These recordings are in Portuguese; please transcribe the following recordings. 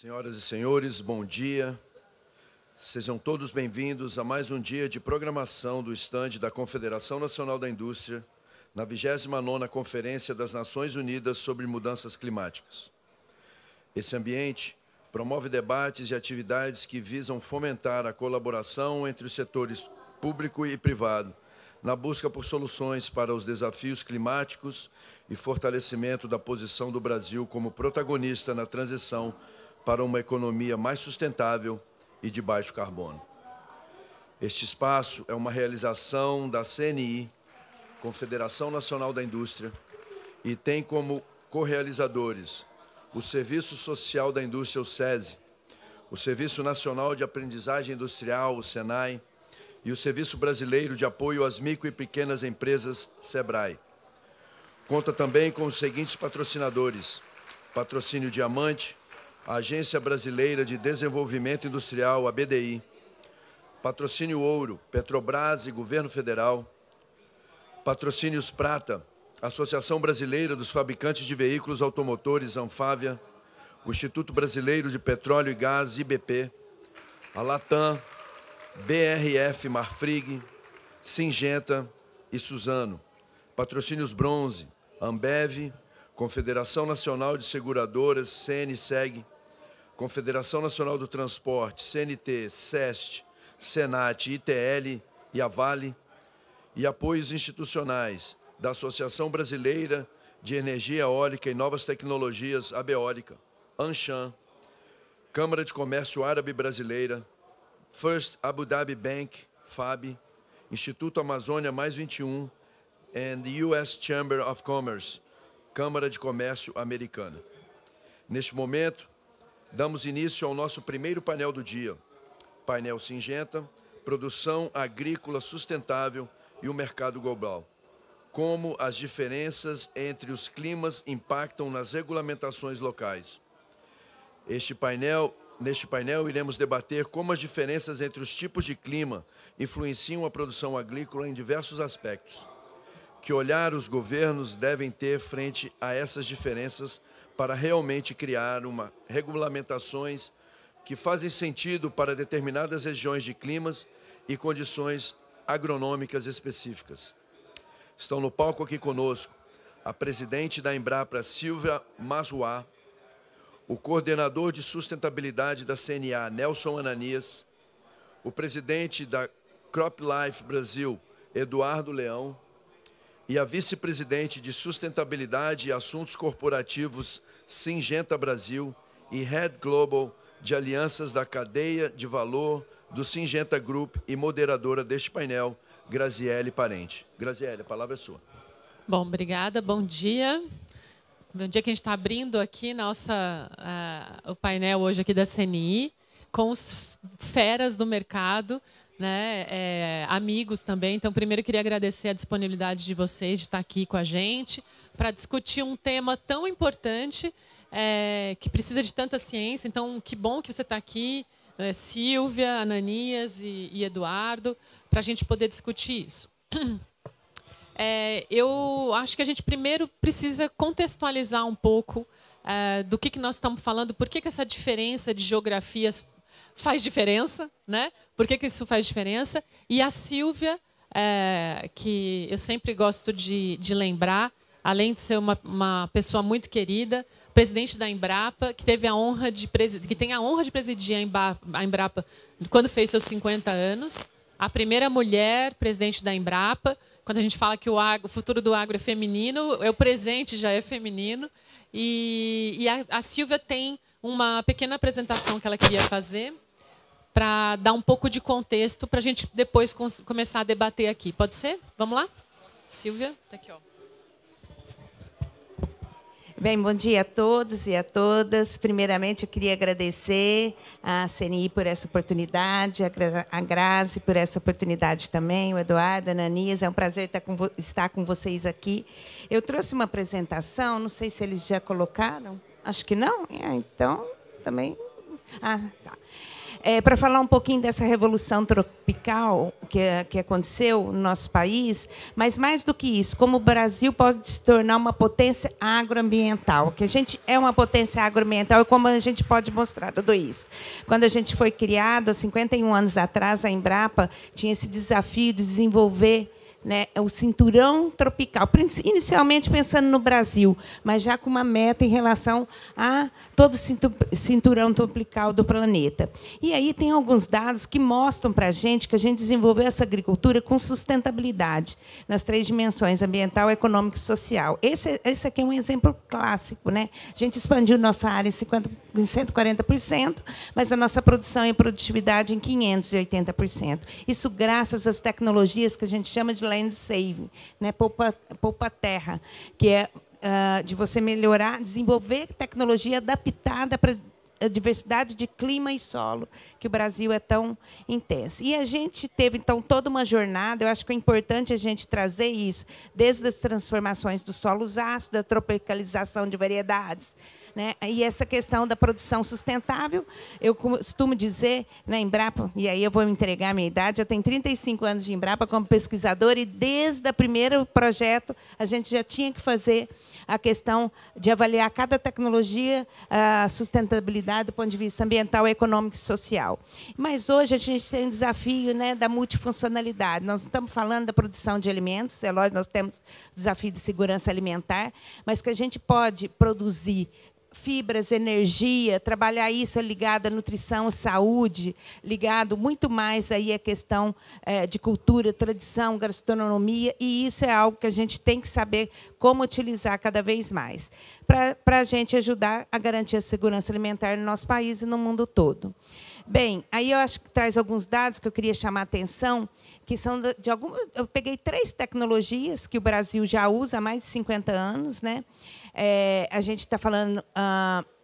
Senhoras e senhores, bom dia. Sejam todos bem-vindos a mais um dia de programação do estande da Confederação Nacional da Indústria, na 29ª Conferência das Nações Unidas sobre Mudanças Climáticas. Esse ambiente promove debates e atividades que visam fomentar a colaboração entre os setores público e privado, na busca por soluções para os desafios climáticos e fortalecimento da posição do Brasil como protagonista na transição para uma economia mais sustentável e de baixo carbono. Este espaço é uma realização da CNI, Confederação Nacional da Indústria, e tem como correalizadores o Serviço Social da Indústria, o SESI, o Serviço Nacional de Aprendizagem Industrial, o SENAI, e o Serviço Brasileiro de Apoio às Micro e Pequenas Empresas, SEBRAE. Conta também com os seguintes patrocinadores: Patrocínio Diamante, a Agência Brasileira de Desenvolvimento Industrial, a BDI, Patrocínio Ouro, Petrobras e Governo Federal, Patrocínios Prata, Associação Brasileira dos Fabricantes de Veículos Automotores, Anfávia, o Instituto Brasileiro de Petróleo e Gás, IBP, a Latam, BRF Marfrig, Singenta e Suzano. Patrocínios Bronze, Ambev, Confederação Nacional de Seguradoras, CNSEG, Confederação Nacional do Transporte, CNT, SEST, SENAT, ITL e a Vale, e apoios institucionais da Associação Brasileira de Energia Eólica e Novas Tecnologias, ABEÓlica, ANCHAM, Câmara de Comércio Árabe Brasileira, First Abu Dhabi Bank, FAB, Instituto Amazônia Mais 21 e US Chamber of Commerce, Câmara de Comércio Americana. Neste momento, damos início ao nosso primeiro painel do dia, painel Singenta, Produção Agrícola Sustentável e o Mercado Global. Como as diferenças entre os climas impactam nas regulamentações locais. Neste painel, iremos debater como as diferenças entre os tipos de clima influenciam a produção agrícola em diversos aspectos. Que olhar os governos devem ter frente a essas diferenças para realmente criar regulamentações que fazem sentido para determinadas regiões de climas e condições agronômicas específicas. Estão no palco aqui conosco a presidente da Embrapa, Silvia Massuá, o coordenador de sustentabilidade da CNA, Nelson Ananias, o presidente da CropLife Brasil, Eduardo Leão, e a vice-presidente de Sustentabilidade e Assuntos Corporativos, Singenta Brasil, e Head Global de Alianças da Cadeia de Valor do Singenta Group e moderadora deste painel, Graziele Parente. Graziele, a palavra é sua. Bom, obrigada. Bom dia. Bom dia que a gente está abrindo aqui o painel hoje aqui da CNI, com os feras do mercado, né, amigos também. Então, primeiro, eu queria agradecer a disponibilidade de vocês de estar aqui com a gente para discutir um tema tão importante, que precisa de tanta ciência. Então, que bom que você está aqui, Silvia, Ananias e Eduardo, para a gente poder discutir isso. Eu acho que a gente primeiro precisa contextualizar um pouco do que nós estamos falando, por que essa diferença de geografias faz diferença, né? Por que isso faz diferença? E a Silvia, que eu sempre gosto de lembrar, além de ser uma pessoa muito querida, presidente da Embrapa, que tem a honra de presidir a Embrapa quando fez seus 50 anos, a primeira mulher presidente da Embrapa. Quando a gente fala que o futuro do agro é feminino, o presente já é feminino. E a Silvia tem uma pequena apresentação que ela queria fazer para dar um pouco de contexto para a gente depois começar a debater aqui. Pode ser? Vamos lá? Silvia, está aqui, ó. Bem, bom dia a todos e a todas. Primeiramente, eu queria agradecer à CNI por essa oportunidade, a Grazi por essa oportunidade também, o Eduardo, a Ananias. É um prazer estar com vocês aqui. Eu trouxe uma apresentação, não sei se eles já colocaram. Acho que não. Então, também... tá. Para falar um pouquinho dessa revolução tropical que aconteceu no nosso país, mas mais do que isso, como o Brasil pode se tornar uma potência agroambiental, que a gente é uma potência agroambiental e como a gente pode mostrar tudo isso. Quando a gente foi criado, há 51 anos atrás, a Embrapa tinha esse desafio de desenvolver, né, o cinturão tropical, inicialmente pensando no Brasil, mas já com uma meta em relação a todo o cinturão tropical do planeta. E aí tem alguns dados que mostram para a gente que a gente desenvolveu essa agricultura com sustentabilidade, nas 3 dimensões, ambiental, econômica e social. Esse aqui é um exemplo clássico, né? A gente expandiu nossa área em 140%, mas a nossa produção e produtividade em 580%. Isso graças às tecnologias que a gente chama de land saving, né? poupa terra, que é de você melhorar, desenvolver tecnologia adaptada para a diversidade de clima e solo, que o Brasil é tão intenso. E a gente teve, então, toda uma jornada, eu acho que é importante a gente trazer isso, desde as transformações dos solos ácidos, da tropicalização de variedades, né? E essa questão da produção sustentável, eu costumo dizer, na Embrapa, e aí eu vou me entregar a minha idade, eu tenho 35 anos de Embrapa como pesquisadora, e desde o primeiro projeto a gente já tinha que fazer a questão de avaliar cada tecnologia, a sustentabilidade do ponto de vista ambiental, econômico e social. Mas hoje a gente tem um desafio, né, da multifuncionalidade. Nós não estamos falando da produção de alimentos, é lógico, nós temos o desafio de segurança alimentar, mas que a gente pode produzir fibras, energia, trabalhar isso ligado à nutrição, saúde, ligado muito mais aí à questão de cultura, tradição, gastronomia, e isso é algo que a gente tem que saber como utilizar cada vez mais, para a gente ajudar a garantir a segurança alimentar no nosso país e no mundo todo. Bem, aí eu acho que traz alguns dados que eu queria chamar a atenção, que são de algumas. Eu peguei 3 tecnologias que o Brasil já usa há mais de 50 anos, né? A gente está falando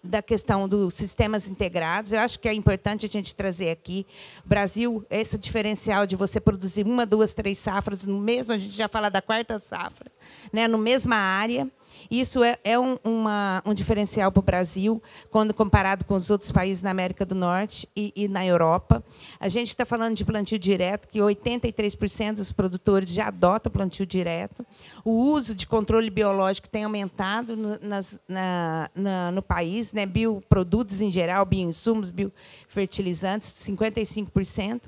da questão dos sistemas integrados. Eu acho que é importante a gente trazer aqui. O Brasil, esse diferencial de você produzir 1, 2, 3 safras no mesmo, a gente já fala da 4ª safra, né, na mesma área. Isso é um diferencial para o Brasil, quando comparado com os outros países na América do Norte e na Europa. A gente está falando de plantio direto, que 83% dos produtores já adotam plantio direto. O uso de controle biológico tem aumentado no país, né? Bioprodutos em geral, bioinsumos, biofertilizantes, 55%.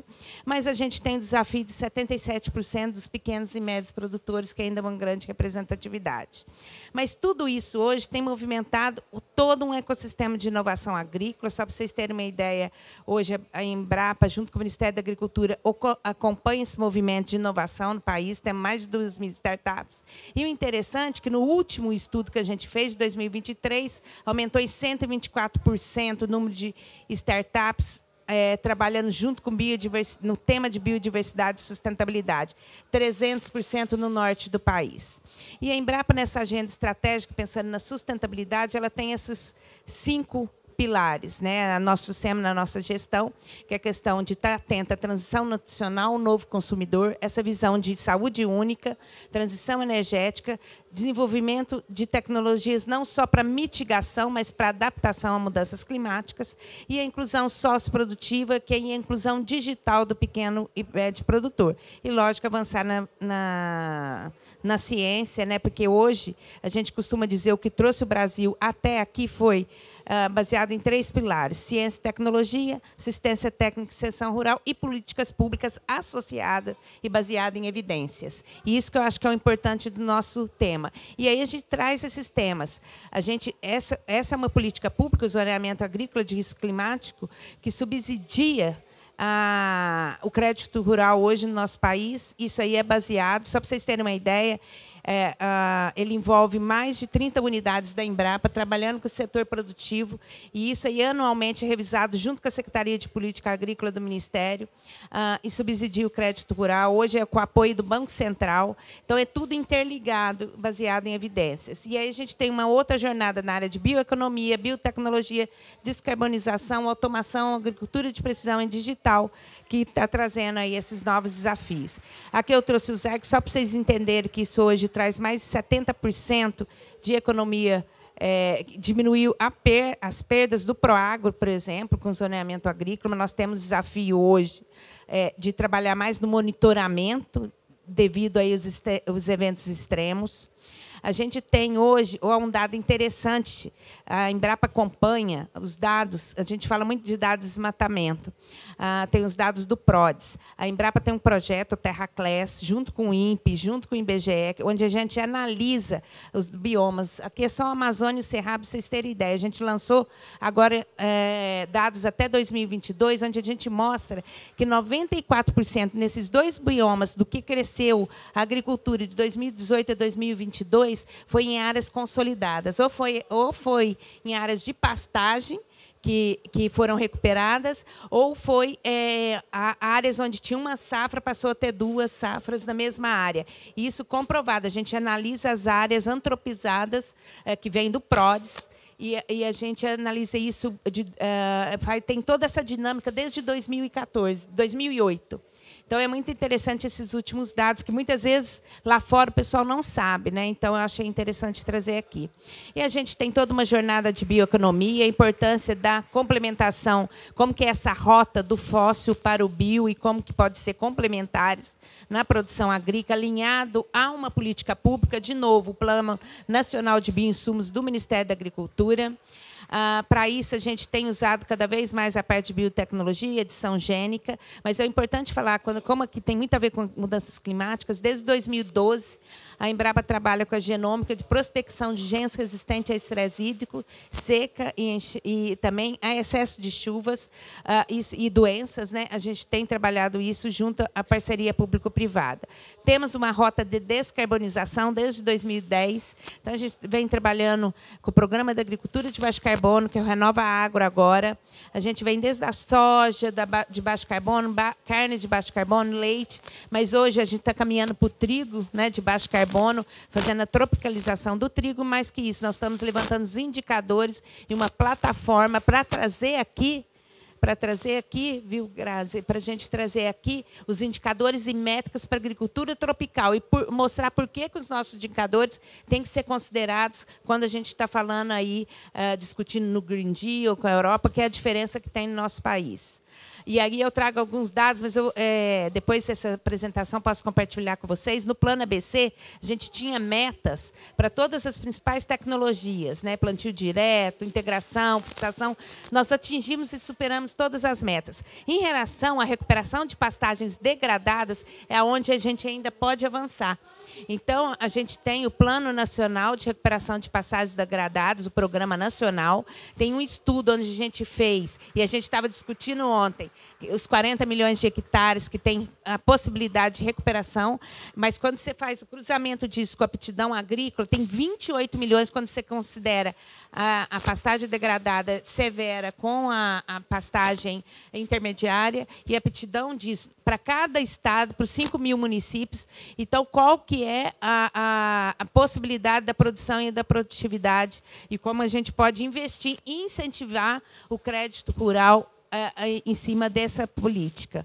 Mas a gente tem o desafio de 77% dos pequenos e médios produtores, que ainda é uma grande representatividade. Mas tudo isso hoje tem movimentado todo um ecossistema de inovação agrícola. Só para vocês terem uma ideia, hoje a Embrapa, junto com o Ministério da Agricultura, acompanha esse movimento de inovação no país. Tem mais de 2.000 startups. E o interessante é que, no último estudo que a gente fez, de 2023, aumentou em 124% o número de startups trabalhando junto com no tema de biodiversidade e sustentabilidade, 300% no norte do país. E a Embrapa, nessa agenda estratégica, pensando na sustentabilidade, ela tem esses 5 pilares, né, no nosso sistema, na nossa gestão, que é a questão de estar atenta à transição nutricional, o novo consumidor, essa visão de saúde única, transição energética, desenvolvimento de tecnologias não só para mitigação, mas para adaptação a mudanças climáticas, e a inclusão socioprodutiva, que é a inclusão digital do pequeno e médio produtor. E, lógico, avançar na ciência, né, porque hoje a gente costuma dizer o que trouxe o Brasil até aqui foi baseado em 3 pilares: ciência e tecnologia, assistência técnica e extensão rural e políticas públicas associadas e baseadas em evidências. E isso que eu acho que é o importante do nosso tema. E aí a gente traz esses temas. Essa é uma política pública, o zoneamento agrícola de risco climático, que subsidia o crédito rural hoje no nosso país. Isso aí é baseado, só para vocês terem uma ideia, ele envolve mais de 30 unidades da Embrapa trabalhando com o setor produtivo, e isso aí anualmente é revisado junto com a Secretaria de Política Agrícola do Ministério, e subsidia o crédito rural. Hoje é com o apoio do Banco Central. Então, é tudo interligado, baseado em evidências. E aí a gente tem uma outra jornada na área de bioeconomia, biotecnologia, descarbonização, automação, agricultura de precisão e digital, que está trazendo aí esses novos desafios. Aqui eu trouxe o ZEC, só para vocês entenderem que isso hoje traz mais de 70% de economia diminuiu as perdas do Proagro, por exemplo, com zoneamento agrícola, mas nós temos desafio hoje de trabalhar mais no monitoramento devido aí os eventos extremos. A gente tem hoje um dado interessante, a Embrapa acompanha os dados, a gente fala muito de dados de desmatamento, tem os dados do PRODES. A Embrapa tem um projeto, o TerraClass, junto com o INPE, junto com o IBGE, onde a gente analisa os biomas. Aqui é só a Amazônia e o Cerrado, para vocês terem ideia. A gente lançou agora dados até 2022, onde a gente mostra que 94% nesses 2 biomas do que cresceu a agricultura de 2018 a 2022 foi em áreas consolidadas, ou foi em áreas de pastagem, que foram recuperadas, ou foi áreas onde tinha uma safra, passou a ter 2 safras na mesma área. Isso comprovado. A gente analisa as áreas antropizadas, que vêm do PRODES, e a gente analisa isso, tem toda essa dinâmica desde 2008. Então, é muito interessante esses últimos dados, que muitas vezes lá fora o pessoal não sabe, né? Então, eu achei interessante trazer aqui. E a gente tem toda uma jornada de bioeconomia, a importância da complementação, como que é essa rota do fóssil para o bio e como que pode ser complementares na produção agrícola, alinhado a uma política pública, de novo, o Plano Nacional de Bioinsumos do Ministério da Agricultura. Para isso, a gente tem usado cada vez mais a parte de biotecnologia, edição gênica, mas é importante falar, como aqui tem muito a ver com mudanças climáticas, desde 2012, a Embrapa trabalha com a genômica de prospecção de genes resistentes a estresse hídrico, seca e também a excesso de chuvas e doenças, né? A gente tem trabalhado isso junto à parceria público-privada. Temos uma rota de descarbonização desde 2010, então a gente vem trabalhando com o Programa da Agricultura de Baixo Carbono, que é o Renova Agro agora. A gente vem desde a soja de baixo carbono, carne de baixo carbono, leite, mas hoje a gente está caminhando para o trigo, né, de baixo carbono, fazendo a tropicalização do trigo. Mais que isso, nós estamos levantando os indicadores e uma plataforma para trazer aqui, viu, Grazi, para a gente trazer aqui os indicadores e métricas para a agricultura tropical e mostrar por que os nossos indicadores têm que ser considerados quando a gente está falando aí, discutindo no Green Deal com a Europa, que é a diferença que tem no nosso país. E aí eu trago alguns dados, mas depois dessa apresentação posso compartilhar com vocês. No Plano ABC, a gente tinha metas para todas as principais tecnologias, né? Plantio direto, integração, fixação. Nós atingimos e superamos todas as metas. Em relação à recuperação de pastagens degradadas, é onde a gente ainda pode avançar. Então, a gente tem o Plano Nacional de Recuperação de Pastagens Degradadas, o Programa Nacional. Tem um estudo onde a gente fez, e a gente estava discutindo ontem, os 40 milhões de hectares que tem a possibilidade de recuperação, mas quando você faz o cruzamento disso com a aptidão agrícola, tem 28 milhões quando você considera a pastagem degradada severa com a pastagem intermediária, e a aptidão disso para cada estado, para os 5 mil municípios. Então, qual que é a possibilidade da produção e da produtividade e como a gente pode investir e incentivar o crédito rural em cima dessa política.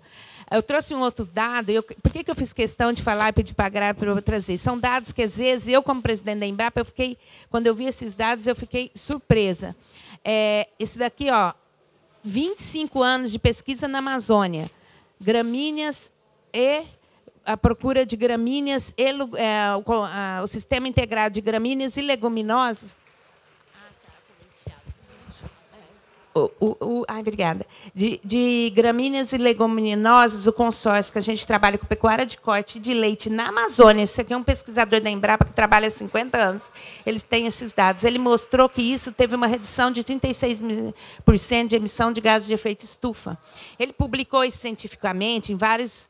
Eu trouxe um outro dado. Por que eu fiz questão de falar e pedir para a Grazi para eu trazer? São dados que, às vezes, eu, como presidente da Embrapa, quando eu vi esses dados, eu fiquei surpresa. Esse daqui, 25 anos de pesquisa na Amazônia, gramíneas e a procura de gramíneas, o sistema integrado de gramíneas e leguminosas. Obrigada. De gramíneas e leguminosas, o consórcio que a gente trabalha com pecuária de corte de leite na Amazônia. Isso aqui é um pesquisador da Embrapa que trabalha há 50 anos. Eles têm esses dados. Ele mostrou que isso teve uma redução de 36% de emissão de gases de efeito estufa. Ele publicou isso cientificamente em vários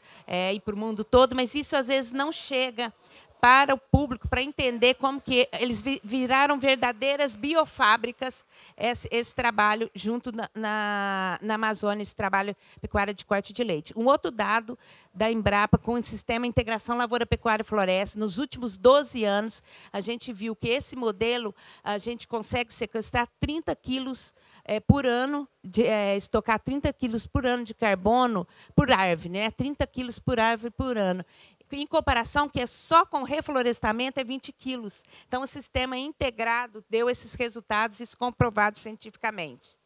e para o mundo todo, mas isso às vezes não chega para o público, para entender como que eles viraram verdadeiras biofábricas, esse trabalho junto na Amazônia, esse trabalho pecuária de corte de leite. Um outro dado da Embrapa, com o sistema Integração Lavoura, Pecuária e Floresta, nos últimos 12 anos, a gente viu que esse modelo, a gente consegue sequestrar 30 quilos por ano, estocar 30 quilos por ano de carbono por árvore, né? 30 quilos por árvore por ano. em comparação, que é só com reflorestamento, é 20 quilos. Então, o sistema integrado deu esses resultados, isso comprovado cientificamente.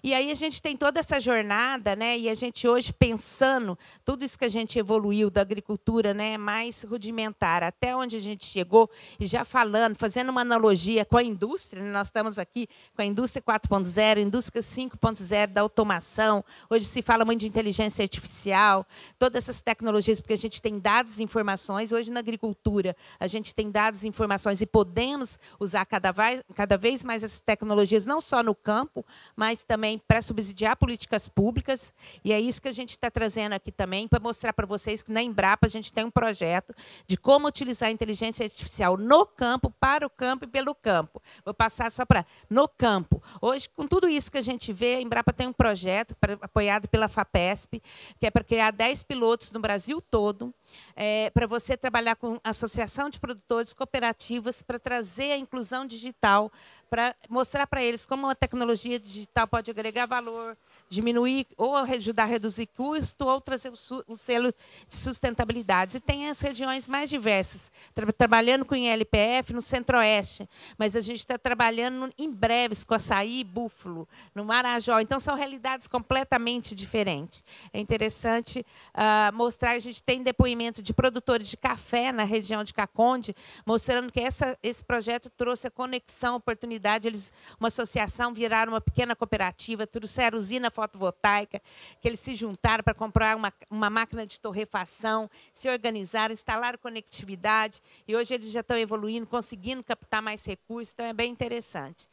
E aí a gente tem toda essa jornada, né? E a gente hoje pensando, tudo isso que a gente evoluiu da agricultura, né, mais rudimentar, até onde a gente chegou, e já falando, fazendo uma analogia com a indústria, né? Nós estamos aqui com a indústria 4.0, indústria 5.0 da automação, hoje se fala muito de inteligência artificial, todas essas tecnologias, porque a gente tem dados e informações, hoje na agricultura a gente tem dados e informações e podemos usar cada vez mais essas tecnologias, não só no campo, mas também para subsidiar políticas públicas, e é isso que a gente está trazendo aqui também, para mostrar para vocês que na Embrapa a gente tem um projeto de como utilizar a inteligência artificial no campo, para o campo e pelo campo. Vou passar só para no campo. Hoje, com tudo isso que a gente vê, a Embrapa tem um projeto apoiado pela FAPESP, que é para criar 10 pilotos no Brasil todo, para você trabalhar com associação de produtores, cooperativas, para trazer a inclusão digital, para mostrar para eles como a tecnologia digital pode agregar valor, diminuir ou ajudar a reduzir custo, ou trazer o selo de sustentabilidade. E tem as regiões mais diversas, trabalhando com ILPF no Centro-Oeste, mas a gente está trabalhando em breves com açaí e búfalo, no Marajó. Então, são realidades completamente diferentes. É interessante mostrar, a gente tem depoimento de produtores de café na região de Caconde, mostrando que esse projeto trouxe a conexão, a oportunidade, eles, uma associação, viraram uma pequena cooperativa, trouxeram usina fotovoltaica, que eles se juntaram para comprar uma máquina de torrefação, se organizaram, instalaram conectividade, e hoje eles já estão evoluindo, conseguindo captar mais recursos, então é bem interessante.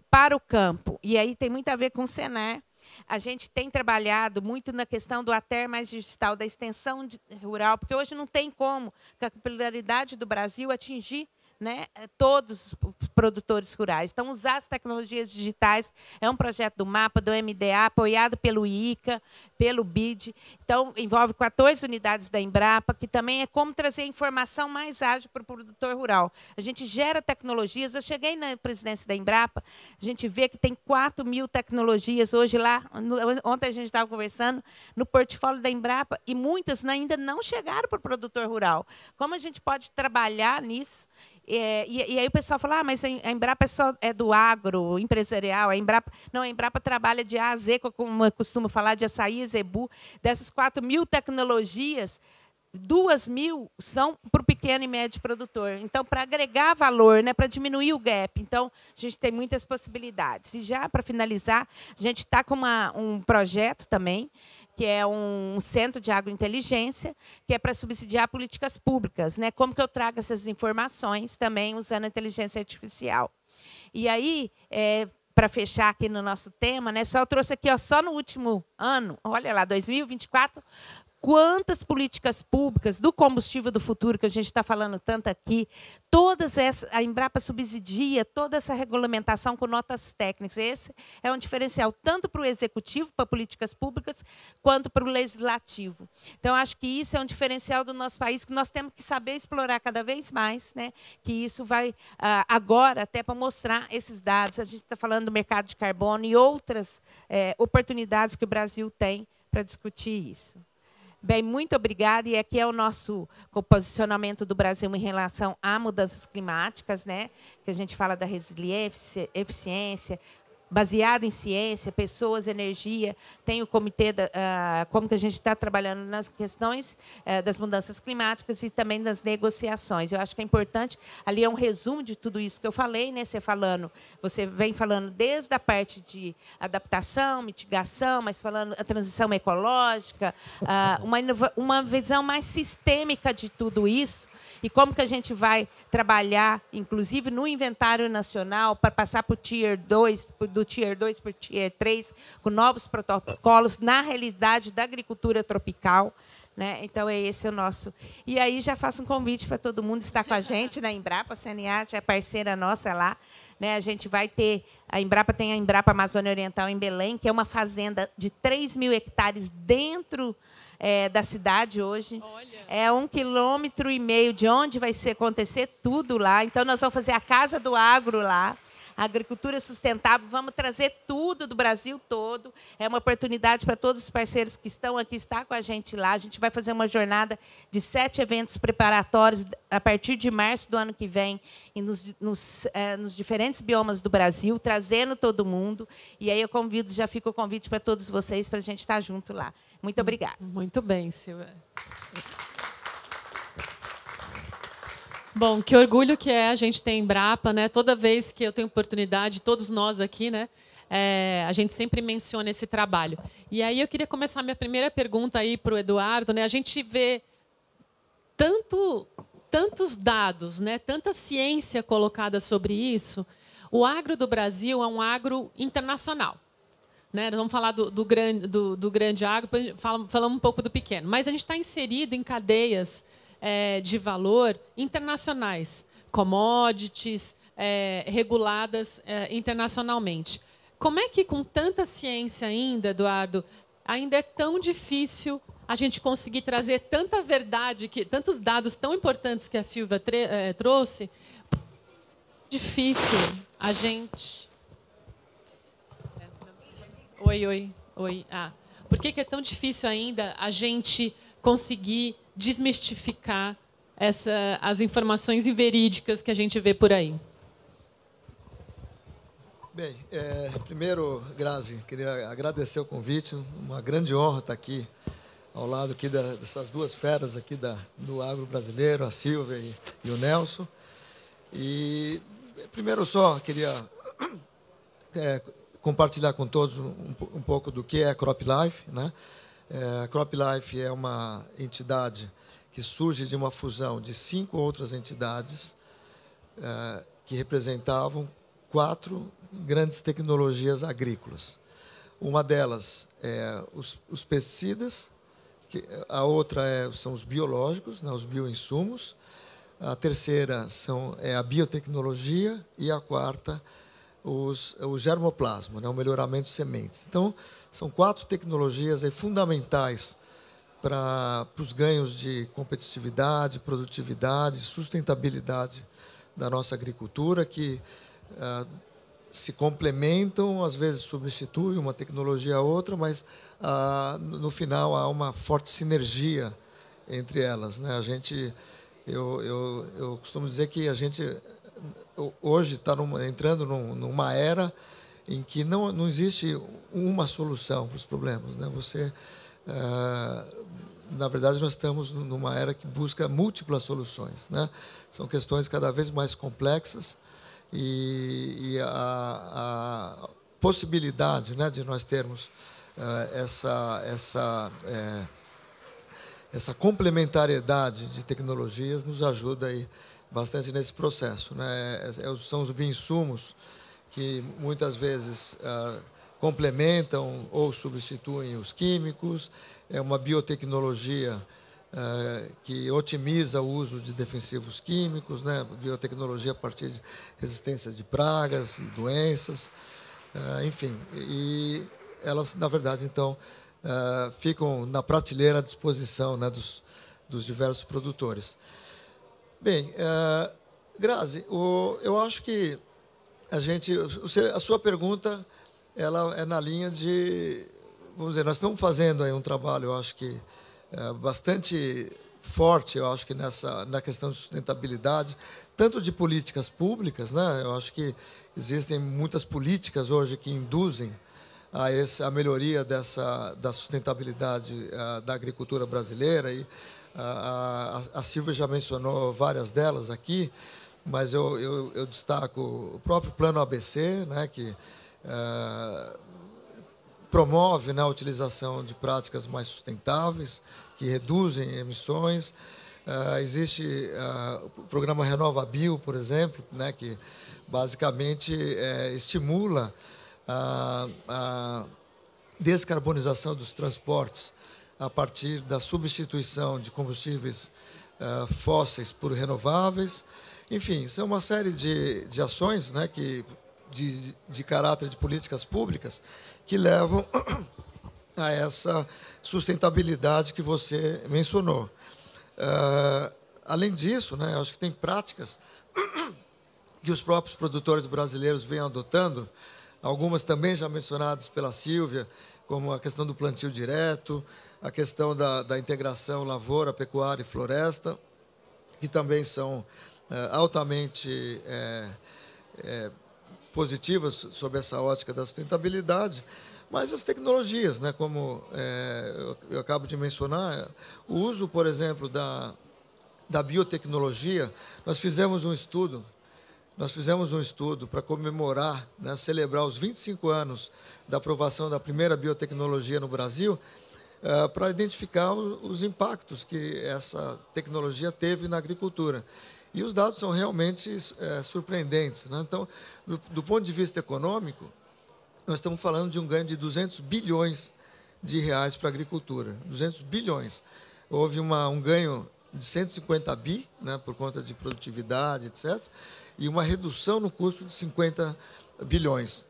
Para o campo, e aí tem muito a ver com o Senar, a gente tem trabalhado muito na questão do ATER mais digital, da extensão rural, porque hoje não tem como, com a capilaridade do Brasil, atingir, né, todos os produtores rurais. Então, usar as tecnologias digitais é um projeto do MAPA, do MDA, apoiado pelo IICA, pelo BID. Então, envolve 14 unidades da Embrapa, que também é como trazer informação mais ágil para o produtor rural. A gente gera tecnologias. Eu cheguei na presidência da Embrapa, a gente vê que tem 4.000 tecnologias hoje lá. Ontem a gente estava conversando no portfólio da Embrapa, e muitas ainda não chegaram para o produtor rural. Como a gente pode trabalhar nisso? E aí o pessoal fala, mas a Embrapa é do agro empresarial, a Embrapa trabalha de A a Z, como eu costumo falar, de açaí, zebu. Dessas 4.000 tecnologias, 2.000 são para o pequeno e médio produtor. Então, para agregar valor, né, para diminuir o gap. Então, a gente tem muitas possibilidades. E já, para finalizar, a gente está com um projeto também, que é um centro de agrointeligência, que é para subsidiar políticas públicas, né? Como que eu trago essas informações também usando a inteligência artificial. E aí, para fechar aqui no nosso tema, né, só eu trouxe aqui, ó, só no último ano, olha lá, 2024, quantas políticas públicas do combustível do futuro, que a gente está falando tanto aqui, todas essas, a Embrapa subsidia toda essa regulamentação com notas técnicas. Esse é um diferencial tanto para o executivo, para políticas públicas, quanto para o legislativo. Então, acho que isso é um diferencial do nosso país, que nós temos que saber explorar cada vez mais, né? Que isso vai, agora, até para mostrar esses dados. A gente está falando do mercado de carbono e outras oportunidades que o Brasil tem para discutir isso. Bem, muito obrigada. E aqui é o nosso posicionamento do Brasil em relação a mudanças climáticas, né? Que a gente fala da resiliência, eficiência, baseado em ciência, pessoas, energia. Tem o comitê, como que a gente está trabalhando nas questões das mudanças climáticas e também das negociações. Eu acho que é importante, ali é um resumo de tudo isso que eu falei, né? Você vem falando desde a parte de adaptação, mitigação, mas falando a transição ecológica, uma visão mais sistêmica de tudo isso, e como que a gente vai trabalhar, inclusive, no inventário nacional, para passar para o Tier 2, do Tier 2 para o Tier 3, com novos protocolos, na realidade da agricultura tropical. Né? Então, esse é o nosso. E aí já faço um convite para todo mundo estar com a gente na Embrapa. A CNA é parceira nossa lá. Né? A gente vai ter... A Embrapa tem a Embrapa Amazônia Oriental em Belém, que é uma fazenda de 3.000 hectares dentro da cidade hoje. Olha. É 1,5 km de onde vai acontecer tudo lá. Então, nós vamos fazer a Casa do Agro lá. a agricultura sustentável. Vamos trazer tudo do Brasil todo. É uma oportunidade para todos os parceiros que estão aqui estar com a gente lá. A gente vai fazer uma jornada de 7 eventos preparatórios a partir de março do ano que vem, e nos diferentes biomas do Brasil, trazendo todo mundo. E aí eu convido, já fica o convite para todos vocês, para a gente estar junto lá. Muito obrigada. Muito bem, Silvia. Bom, que orgulho que é a gente ter Embrapa, né? Toda vez que eu tenho oportunidade, todos nós aqui, né? A gente sempre menciona esse trabalho. E aí eu queria começar minha primeira pergunta aí para o Eduardo, né? A gente vê tantos dados, né? Tanta ciência colocada sobre isso. O agro do Brasil é um agro internacional. Né? Nós vamos falar do grande agro, falamos um pouco do pequeno. Mas a gente está inserido em cadeias de valor internacionais, commodities, reguladas internacionalmente. Como é que, com tanta ciência ainda, Eduardo, ainda é tão difícil a gente conseguir trazer tanta verdade, tantos dados tão importantes que a Silvia trouxe? Difícil a gente... Oi. Por que é tão difícil ainda a gente conseguir desmistificar as informações inverídicas que a gente vê por aí? Bem, primeiro, Grazi, queria agradecer o convite. Uma grande honra estar aqui ao lado aqui dessas duas feras aqui do agro brasileiro, a Silvia e o Nelson. E primeiro só queria compartilhar com todos um pouco do que é a CropLife, né? A CropLife é uma entidade que surge de uma fusão de 5 outras entidades que representavam 4 grandes tecnologias agrícolas. Uma delas é os pesticidas, a outra são os biológicos, né, os bioinsumos, a terceira é a biotecnologia e a quarta o germoplasma, né, o melhoramento de sementes. Então, são 4 tecnologias fundamentais para os ganhos de competitividade, produtividade, sustentabilidade da nossa agricultura, que se complementam, às vezes substituem uma tecnologia a outra, mas no final há uma forte sinergia entre elas, né? Eu costumo dizer que a gente hoje está entrando numa era em que não existe uma solução para os problemas, né? Na verdade, nós estamos numa era que busca múltiplas soluções, né? São questões cada vez mais complexas e a possibilidade, né, de nós termos essa complementariedade de tecnologias nos ajuda aí bastante nesse processo, né? São os bioinsumos que muitas vezes complementam ou substituem os químicos. É uma biotecnologia que otimiza o uso de defensivos químicos, né? Biotecnologia a partir de resistência de pragas e doenças, enfim. E elas, na verdade, então, ficam na prateleira à disposição, né, dos diversos produtores. Bem, Grazi, eu acho que a sua pergunta ela é na linha de, vamos dizer, nós estamos fazendo aí um trabalho, eu acho que bastante forte, eu acho que na questão de sustentabilidade, tanto de políticas públicas, né? Eu acho que existem muitas políticas hoje que induzem a melhoria da sustentabilidade da agricultura brasileira, e a Silvia já mencionou várias delas aqui, mas eu destaco o próprio Plano ABC, né, que promove, né, a utilização de práticas mais sustentáveis, que reduzem emissões. Existe o programa RenovaBio, por exemplo, né, que basicamente estimula a descarbonização dos transportes a partir da substituição de combustíveis fósseis por renováveis. Enfim, são uma série de ações, né, de caráter de políticas públicas que levam a essa sustentabilidade que você mencionou. Além disso, né, acho que tem práticas que os próprios produtores brasileiros vêm adotando, algumas também já mencionadas pela Sílvia, como a questão do plantio direto, a questão da integração lavoura, pecuária e floresta, que também são altamente positivas sob essa ótica da sustentabilidade, mas as tecnologias, né, como eu acabo de mencionar, o uso, por exemplo, da biotecnologia. Nós fizemos um estudo para comemorar, né, celebrar os 25 anos da aprovação da primeira biotecnologia no Brasil, para identificar os impactos que essa tecnologia teve na agricultura. E os dados são realmente surpreendentes, né? Então, do ponto de vista econômico, nós estamos falando de um ganho de 200 bilhões de reais para a agricultura. 200 bilhões. Houve um ganho de 150 bi, né, por conta de produtividade, etc., e uma redução no custo de 50 bilhões.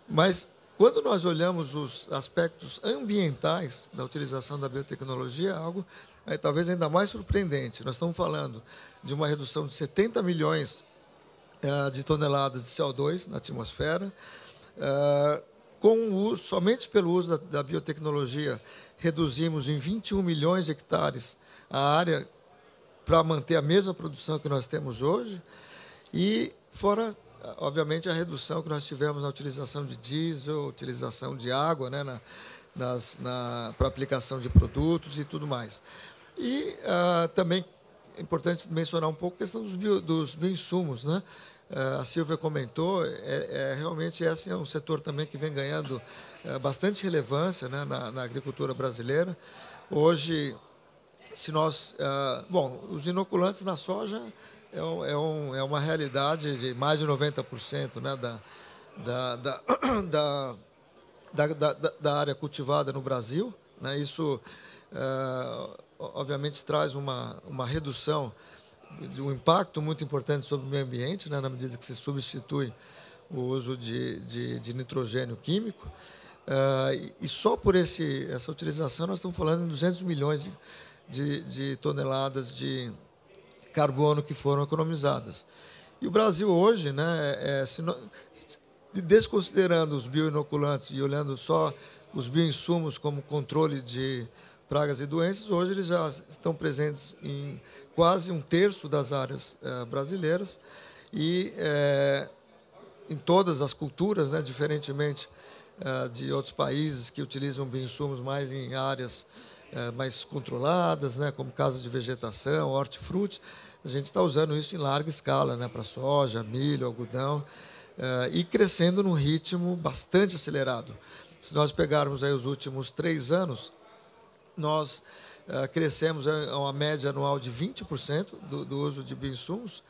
Mas, quando nós olhamos os aspectos ambientais da utilização da biotecnologia, é algo talvez ainda mais surpreendente. Nós estamos falando de uma redução de 70 milhões de toneladas de CO2 na atmosfera, somente pelo uso da biotecnologia, reduzimos em 21 milhões de hectares a área para manter a mesma produção que nós temos hoje, e fora, obviamente, a redução que nós tivemos na utilização de diesel, utilização de água, né, para aplicação de produtos e tudo mais. E também é importante mencionar um pouco a questão dos bioinsumos, né? A Sílvia comentou, realmente esse é um setor também que vem ganhando bastante relevância, né, na agricultura brasileira. Hoje, se nós... os inoculantes na soja é uma realidade de mais de 90%, né, da área cultivada no Brasil, né? Isso, obviamente, traz uma redução de um impacto muito importante sobre o meio ambiente, né, na medida que se substitui o uso de nitrogênio químico. E só por essa utilização nós estamos falando em 200 milhões de toneladas de carbono que foram economizadas. E o Brasil hoje, né, desconsiderando os bioinoculantes e olhando só os bioinsumos como controle de pragas e doenças, hoje eles já estão presentes em quase um terço das áreas brasileiras e em todas as culturas, né, diferentemente de outros países que utilizam bioinsumos mais em áreas mais controladas, né, como casas de vegetação, hortifruti. A gente está usando isso em larga escala, né, para soja, milho, algodão, e crescendo num ritmo bastante acelerado. Se nós pegarmos aí os últimos 3 anos, nós crescemos a uma média anual de 20% do uso de bioinsumos,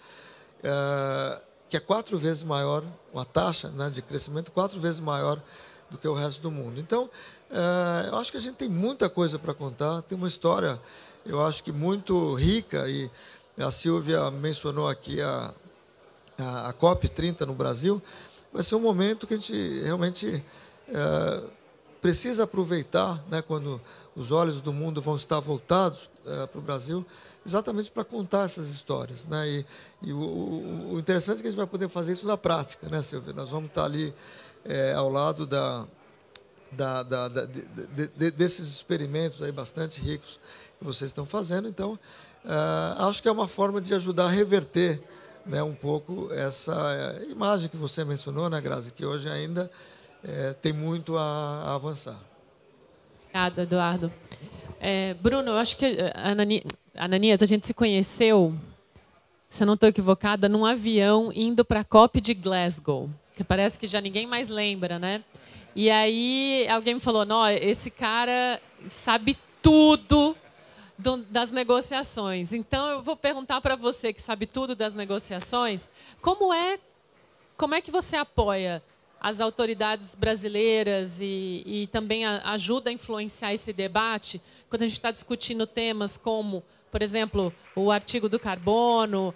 que é 4 vezes maior, uma taxa, né, de crescimento 4 vezes maior do que o resto do mundo. Então, eu acho que a gente tem muita coisa para contar, tem uma história, eu acho que muito rica, e a Sílvia mencionou aqui a COP30 no Brasil. Vai ser um momento que a gente realmente precisa aproveitar, né, quando os olhos do mundo vão estar voltados para o Brasil, exatamente para contar essas histórias, né? E o interessante é que a gente vai poder fazer isso na prática, né, Silvia? Nós vamos estar ali ao lado desses experimentos aí bastante ricos que vocês estão fazendo. Então, acho que é uma forma de ajudar a reverter, né, um pouco essa imagem que você mencionou, né, Grazi, que hoje ainda tem muito a avançar. Obrigada, Eduardo. Bruno, eu acho que Ananias, a gente se conheceu, se eu não estou equivocada, num avião indo para a COP de Glasgow, que parece que já ninguém mais lembra, né? E aí alguém me falou, não, esse cara sabe tudo das negociações. Então, eu vou perguntar para você, que sabe tudo das negociações, como é que você apoia as autoridades brasileiras e também ajuda a influenciar esse debate quando a gente está discutindo temas como, por exemplo, o artigo do carbono,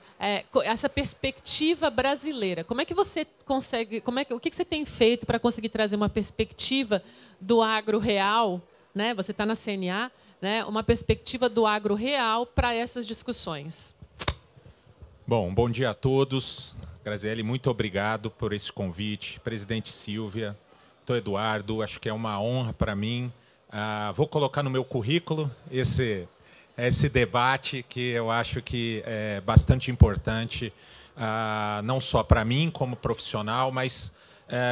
essa perspectiva brasileira. Como é que você consegue, o que você tem feito para conseguir trazer uma perspectiva do agro real, né? Você está na CNA, né? Uma perspectiva do agro real para essas discussões. Bom dia a todos. Graziele, muito obrigado por esse convite. Presidente Silvia, doutor Eduardo, acho que é uma honra para mim. Vou colocar no meu currículo esse debate, que eu acho que é bastante importante, não só para mim como profissional, mas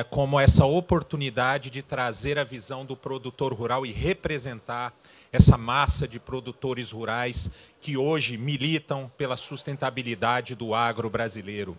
como essa oportunidade de trazer a visão do produtor rural e representar essa massa de produtores rurais que hoje militam pela sustentabilidade do agro brasileiro.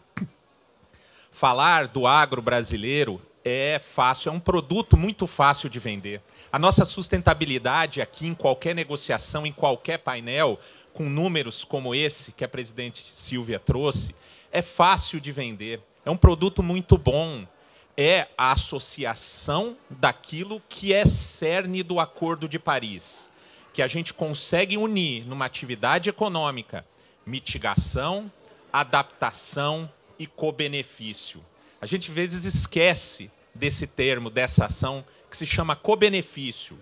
Falar do agro brasileiro é fácil, é um produto muito fácil de vender. A nossa sustentabilidade aqui, em qualquer negociação, em qualquer painel, com números como esse que a presidente Silvia trouxe, é fácil de vender. É um produto muito bom. É a associação daquilo que é cerne do Acordo de Paris, que a gente consegue unir numa atividade econômica, mitigação, adaptação e co-benefício. A gente, às vezes, esquece desse termo, dessa ação, que se chama co-benefício.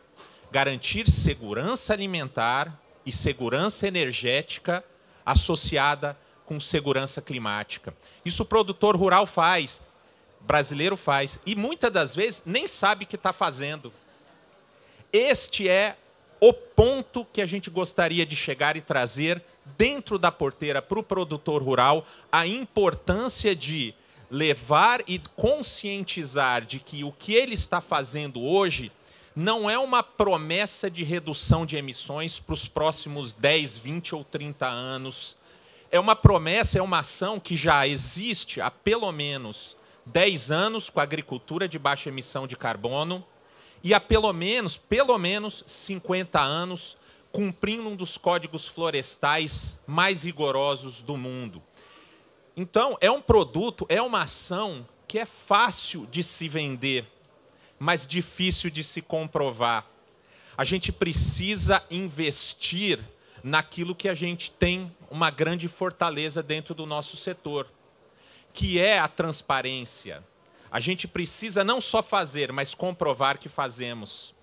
Garantir segurança alimentar e segurança energética associada com segurança climática. Isso o produtor rural faz, brasileiro faz, e muitas das vezes nem sabe que está fazendo. Este é o ponto que a gente gostaria de chegar e trazer dentro da porteira para o produtor rural, a importância de levar e conscientizar de que o que ele está fazendo hoje não é uma promessa de redução de emissões para os próximos 10, 20 ou 30 anos. É uma promessa, é uma ação que já existe há pelo menos 10 anos com a agricultura de baixa emissão de carbono e há pelo menos 50 anos cumprindo um dos códigos florestais mais rigorosos do mundo. Então, é um produto, é uma ação que é fácil de se vender, mas difícil de se comprovar. A gente precisa investir naquilo que a gente tem uma grande fortaleza dentro do nosso setor, que é a transparência. A gente precisa não só fazer, mas comprovar que fazemos.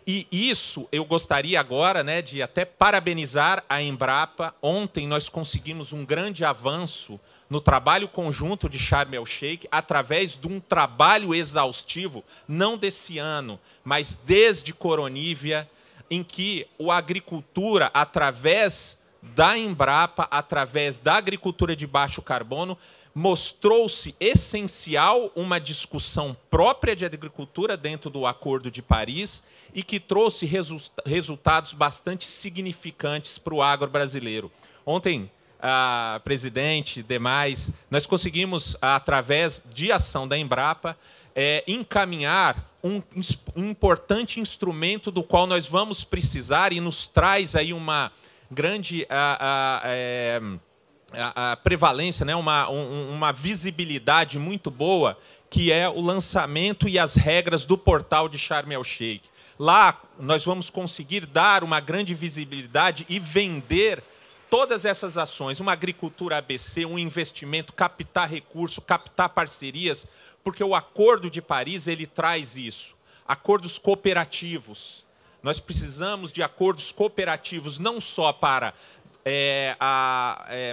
E isso eu gostaria agora, né, de até parabenizar a Embrapa. Ontem nós conseguimos um grande avanço no trabalho conjunto de Sharm el-Sheikh, através de um trabalho exaustivo, não desse ano, mas desde Coronívia, em que a agricultura, através da Embrapa, através da agricultura de baixo carbono, mostrou-se essencial uma discussão própria de agricultura dentro do Acordo de Paris e que trouxe resultados bastante significantes para o agro brasileiro. Ontem, presidente, demais, nós conseguimos, através de ação da Embrapa, encaminhar um importante instrumento do qual nós vamos precisar e nos traz aí uma grande a prevalência, né, uma visibilidade muito boa, que é o lançamento e as regras do portal de Sharm el-Sheikh. Lá nós vamos conseguir dar uma grande visibilidade e vender todas essas ações, uma agricultura ABC, um investimento, captar recurso, captar parcerias, porque o Acordo de Paris ele traz isso. Acordos cooperativos. Nós precisamos de acordos cooperativos não só para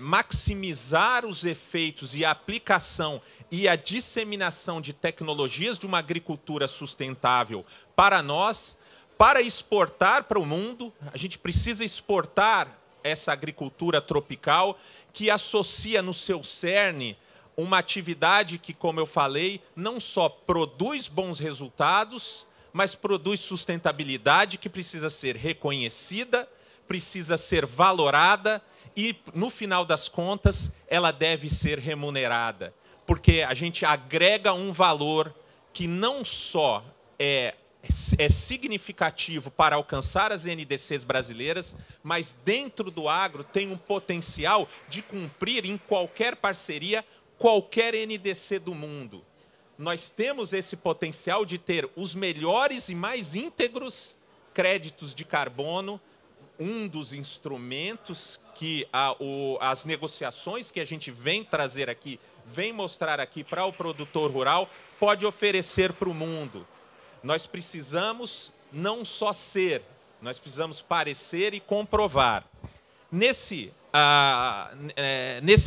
maximizar os efeitos e a aplicação e a disseminação de tecnologias de uma agricultura sustentável para nós, para exportar para o mundo. A gente precisa exportar essa agricultura tropical que associa no seu cerne uma atividade que, como eu falei, não só produz bons resultados, mas produz sustentabilidade que precisa ser reconhecida, precisa ser valorada e, no final das contas, ela deve ser remunerada. Porque a gente agrega um valor que não só é significativo para alcançar as NDCs brasileiras, mas dentro do agro tem um potencial de cumprir em qualquer parceria, qualquer NDC do mundo. Nós temos esse potencial de ter os melhores e mais íntegros créditos de carbono, um dos instrumentos que as negociações que a gente vem trazer aqui, vem mostrar aqui para o produtor rural, pode oferecer para o mundo. Nós precisamos não só ser, nós precisamos parecer e comprovar. Nesse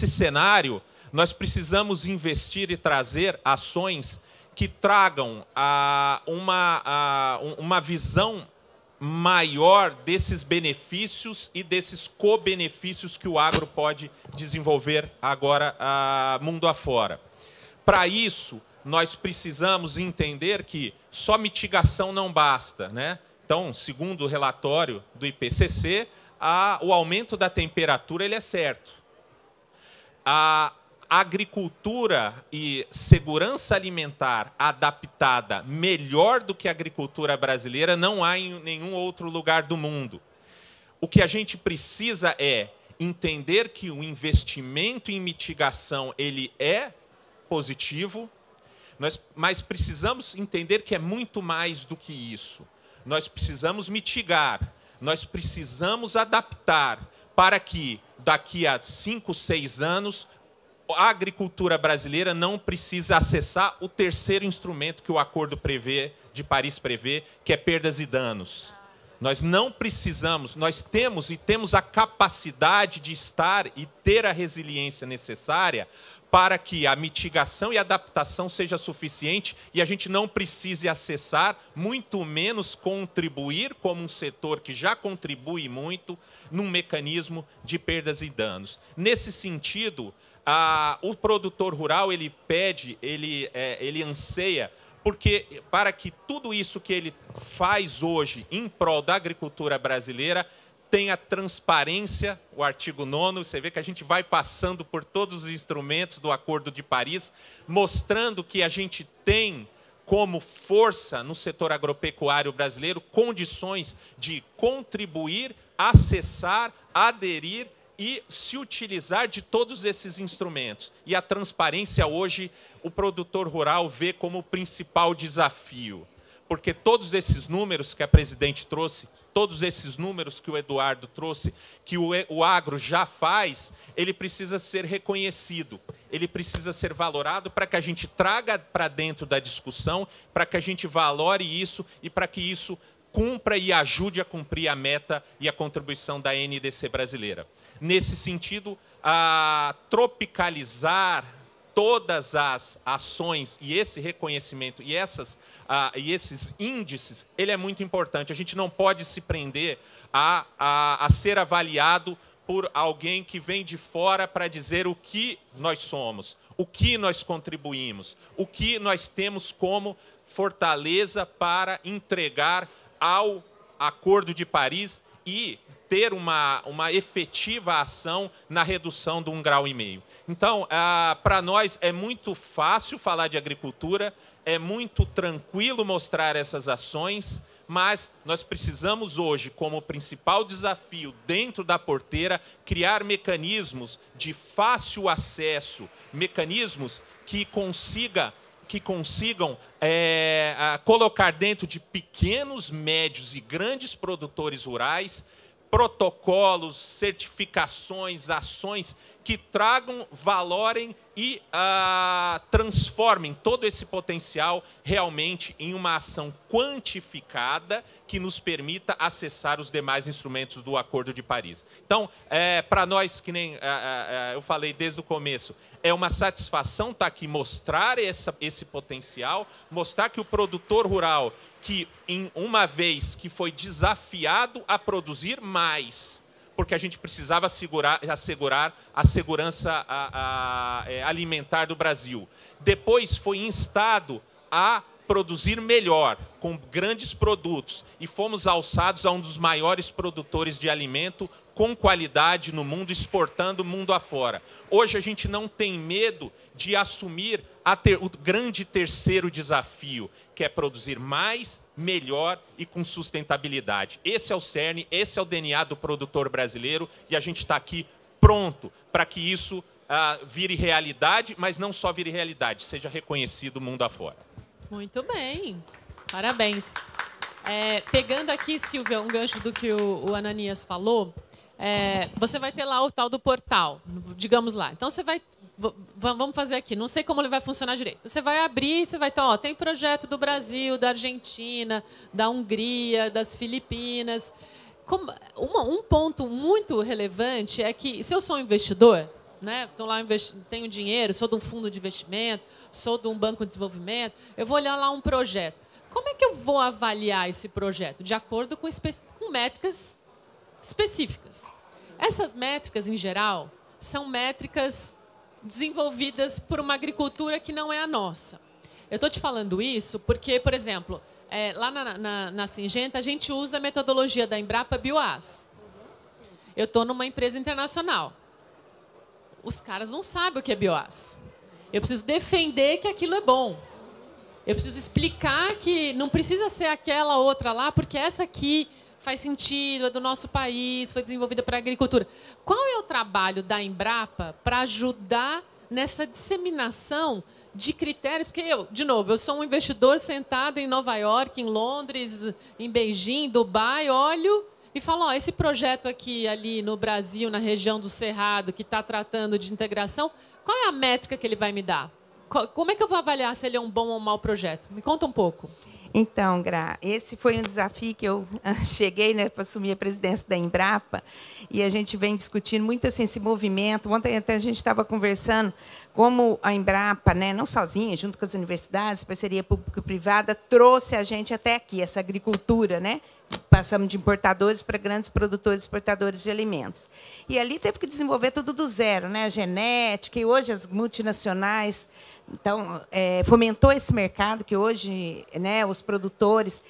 cenário, nós precisamos investir e trazer ações que tragam uma visão maior desses benefícios e desses co-benefícios que o agro pode desenvolver agora mundo afora. Para isso, nós precisamos entender que só mitigação não basta, né? Então, segundo o relatório do IPCC, o aumento da temperatura ele é certo. A agricultura e segurança alimentar adaptada melhor do que a agricultura brasileira não há em nenhum outro lugar do mundo. O que a gente precisa é entender que o investimento em mitigação ele é positivo, mas precisamos entender que é muito mais do que isso. Nós precisamos mitigar, nós precisamos adaptar para que, daqui a 5, 6 anos, a agricultura brasileira não precisa acessar o terceiro instrumento que o Acordo de Paris prevê, que é perdas e danos. Nós não precisamos, nós temos a capacidade de estar e ter a resiliência necessária para que a mitigação e a adaptação seja suficiente e a gente não precise acessar, muito menos contribuir como um setor que já contribui muito num mecanismo de perdas e danos. Nesse sentido, o produtor rural ele pede, ele anseia, porque para que tudo isso que ele faz hoje em prol da agricultura brasileira tenha transparência, o artigo 9º, você vê que a gente vai passando por todos os instrumentos do Acordo de Paris, mostrando que a gente tem como força no setor agropecuário brasileiro condições de contribuir, acessar, aderir e se utilizar de todos esses instrumentos. E a transparência hoje o produtor rural vê como o principal desafio, porque todos esses números que a presidente trouxe, todos esses números que o Eduardo trouxe, que o agro já faz, ele precisa ser reconhecido, ele precisa ser valorado para que a gente traga para dentro da discussão, para que a gente valore isso e para que isso cumpra e ajude a cumprir a meta e a contribuição da NDC brasileira. Nesse sentido, tropicalizar todas as ações e esse reconhecimento e esses índices, ele é muito importante. A gente não pode se prender a ser avaliado por alguém que vem de fora para dizer o que nós somos, o que nós contribuímos, o que nós temos como fortaleza para entregar ao Acordo de Paris e ter uma efetiva ação na redução de 1,5 grau. Então, para nós é muito fácil falar de agricultura, é muito tranquilo mostrar essas ações, mas nós precisamos hoje, como principal desafio dentro da porteira, criar mecanismos de fácil acesso, mecanismos que consigam colocar dentro de pequenos, médios e grandes produtores rurais protocolos, certificações, ações que tragam, valorem e transformem todo esse potencial realmente em uma ação quantificada que nos permita acessar os demais instrumentos do Acordo de Paris. Então, para nós, que nem eu falei desde o começo, é uma satisfação estar aqui, mostrar esse potencial, mostrar que o produtor rural, que uma vez que foi desafiado a produzir mais, porque a gente precisava assegurar a segurança alimentar do Brasil. Depois foi instado a produzir melhor, com grandes produtos, e fomos alçados a um dos maiores produtores de alimento com qualidade no mundo, exportando o mundo afora. Hoje a gente não tem medo de assumir o grande terceiro desafio, que é produzir mais, melhor e com sustentabilidade. Esse é o cerne, esse é o DNA do produtor brasileiro e a gente está aqui pronto para que isso vire realidade, mas não só vire realidade, seja reconhecido mundo afora. Muito bem, parabéns. Pegando aqui, Silvia, um gancho do que o Ananias falou, você vai ter lá o tal do portal, digamos lá. Então, você vai... Vamos fazer aqui, não sei como ele vai funcionar direito. Você vai abrir, você vai ter, tem projeto do Brasil, da Argentina, da Hungria, das Filipinas. Um ponto muito relevante é que, se eu sou um investidor, né? Estou lá, tenho dinheiro, sou de um fundo de investimento, sou de um banco de desenvolvimento, eu vou olhar lá um projeto. Como é que eu vou avaliar esse projeto? De acordo com métricas específicas. Essas métricas, em geral, são métricas desenvolvidas por uma agricultura que não é a nossa. Eu estou te falando isso porque, por exemplo, lá na Syngenta, a gente usa a metodologia da Embrapa Bioas. Eu estou numa empresa internacional. Os caras não sabem o que é Bioas. Eu preciso defender que aquilo é bom. Eu preciso explicar que não precisa ser aquela outra lá, porque essa aqui faz sentido, é do nosso país, foi desenvolvida para a agricultura. Qual é o trabalho da Embrapa para ajudar nessa disseminação de critérios? Porque de novo, eu sou um investidor sentado em Nova York, em Londres, em Beijing, Dubai, olho e falo, esse projeto aqui, ali no Brasil, na região do Cerrado, que está tratando de integração, qual é a métrica que ele vai me dar? Como é que eu vou avaliar se ele é um bom ou um mau projeto? Me conta um pouco. Então, Gra, esse foi um desafio que eu cheguei, né, para assumir a presidência da Embrapa, e a gente vem discutindo muito assim, esse movimento. Ontem até a gente estava conversando como a Embrapa, né, não sozinha, junto com as universidades, parceria público-privada, trouxe a gente até aqui, essa agricultura, né? Passamos de importadores para grandes produtores e exportadores de alimentos. E ali teve que desenvolver tudo do zero, né? A genética, e hoje as multinacionais... Então, fomentou esse mercado que hoje, né, os produtores,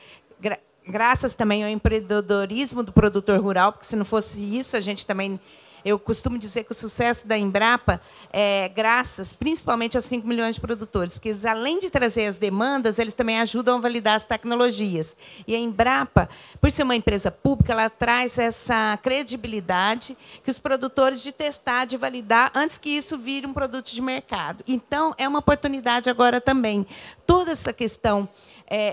graças também ao empreendedorismo do produtor rural, porque se não fosse isso, a gente também... Eu costumo dizer que o sucesso da Embrapa é graças, principalmente, aos 5 milhões de produtores, porque eles, além de trazer as demandas, eles também ajudam a validar as tecnologias. E a Embrapa, por ser uma empresa pública, ela traz essa credibilidade que os produtores de testar, de validar, antes que isso vire um produto de mercado. Então, é uma oportunidade agora também. Toda essa questão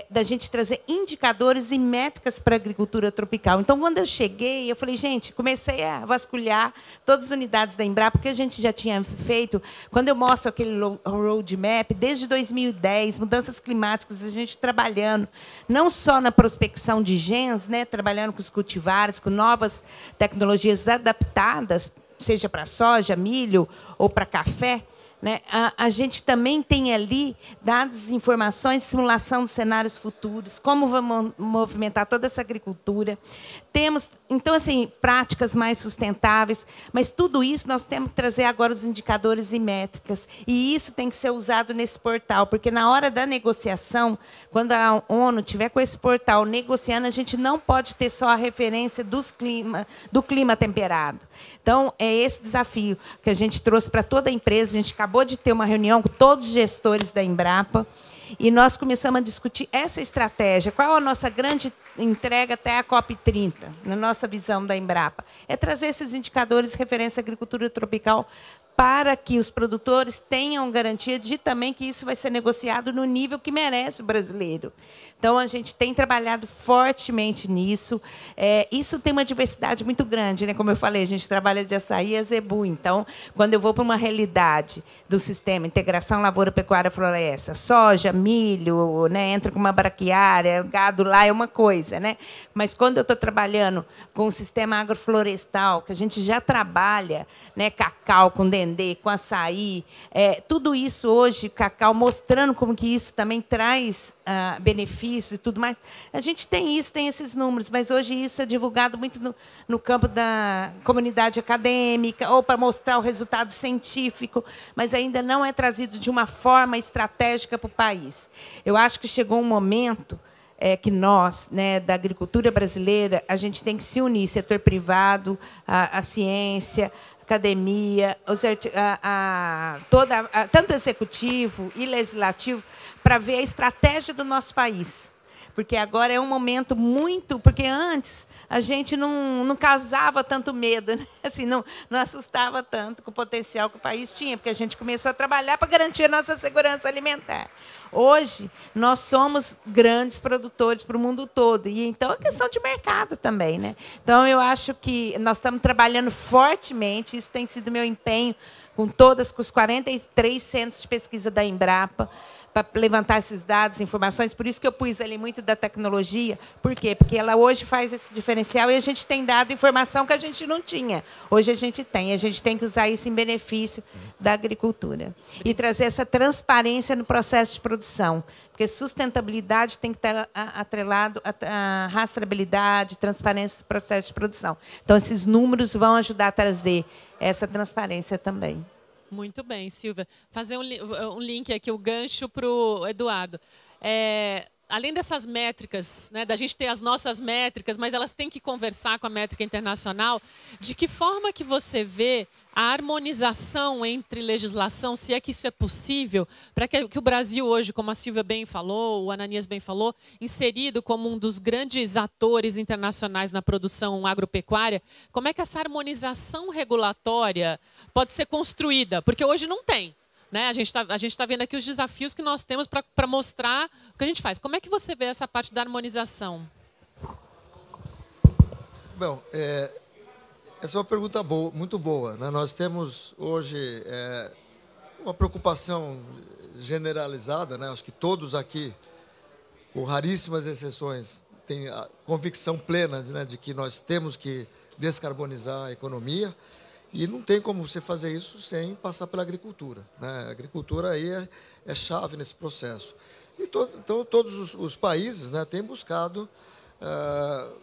da gente trazer indicadores e métricas para a agricultura tropical. Então, quando eu cheguei, eu falei, gente, comecei a vasculhar todas as unidades da Embrapa, porque a gente já tinha feito, quando eu mostro aquele roadmap, desde 2010, mudanças climáticas, a gente trabalhando, não só na prospecção de genes, né, trabalhando com os cultivares, com novas tecnologias adaptadas, seja para soja, milho ou para café, né? A gente também tem ali dados, informações, simulação de cenários futuros, como vamos movimentar toda essa agricultura. Temos, então, assim, práticas mais sustentáveis, mas tudo isso nós temos que trazer agora os indicadores e métricas. E isso tem que ser usado nesse portal, porque na hora da negociação, quando a ONU estiver com esse portal negociando, a gente não pode ter só a referência do clima temperado. Então, é esse desafio que a gente trouxe para toda a empresa. A gente acabou de ter uma reunião com todos os gestores da Embrapa e nós começamos a discutir essa estratégia. Qual a nossa grande entrega até a COP30, na nossa visão da Embrapa? É trazer esses indicadores de referência à agricultura tropical para que os produtores tenham garantia de também que isso vai ser negociado no nível que merece o brasileiro. Então, a gente tem trabalhado fortemente nisso. Isso tem uma diversidade muito grande, né? Como eu falei, a gente trabalha de açaí a zebu. Então, quando eu vou para uma realidade do sistema integração lavoura, pecuária, floresta, soja, milho, né? Entra com uma braquiária, gado lá é uma coisa, né? Mas quando eu estou trabalhando com o sistema agroflorestal, que a gente já trabalha, né? Cacau com dendê, com açaí, tudo isso hoje, cacau, mostrando como que isso também traz benefícios e tudo mais. A gente tem isso, tem esses números, mas hoje isso é divulgado muito no campo da comunidade acadêmica, ou para mostrar o resultado científico, mas ainda não é trazido de uma forma estratégica para o país. Eu acho que chegou um momento que nós, né, da agricultura brasileira, a gente tem que se unir, setor privado, a ciência, academia, tanto executivo e legislativo, para ver a estratégia do nosso país. Porque agora é um momento muito... Porque antes a gente não causava tanto medo, né? Assim, não assustava tanto com o potencial que o país tinha, porque a gente começou a trabalhar para garantir a nossa segurança alimentar. Hoje, nós somos grandes produtores para o mundo todo. E, então, é questão de mercado também, né? Então, eu acho que nós estamos trabalhando fortemente, isso tem sido meu empenho com os 43 centros de pesquisa da Embrapa, levantar esses dados, informações. Por isso que eu pus ali muito da tecnologia. Por quê? Porque ela hoje faz esse diferencial e a gente tem dado informação que a gente não tinha. Hoje a gente tem. A gente tem que usar isso em benefício da agricultura. E trazer essa transparência no processo de produção. Porque sustentabilidade tem que estar atrelado à rastreabilidade, transparência do processo de produção. Então, esses números vão ajudar a trazer essa transparência também. Muito bem, Silvia. Fazer um link aqui, o gancho para o Eduardo. Além dessas métricas, né, da gente ter as nossas métricas, mas elas têm que conversar com a métrica internacional, de que forma que você vê a harmonização entre legislação, se é que isso é possível, para que o Brasil hoje, como a Silvia bem falou, o Ananias bem falou, inserido como um dos grandes atores internacionais na produção agropecuária, como é que essa harmonização regulatória pode ser construída? Porque hoje não tem. Né? A gente tá vendo aqui os desafios que nós temos para mostrar o que a gente faz. Como é que você vê essa parte da harmonização? Bom, essa é uma pergunta boa, muito boa. Né? Nós temos hoje uma preocupação generalizada, né? Acho que todos aqui, com raríssimas exceções, têm a convicção plena de que nós temos que descarbonizar a economia. E não tem como você fazer isso sem passar pela agricultura. Né? A agricultura aí é chave nesse processo. Então, todos os países, né, têm buscado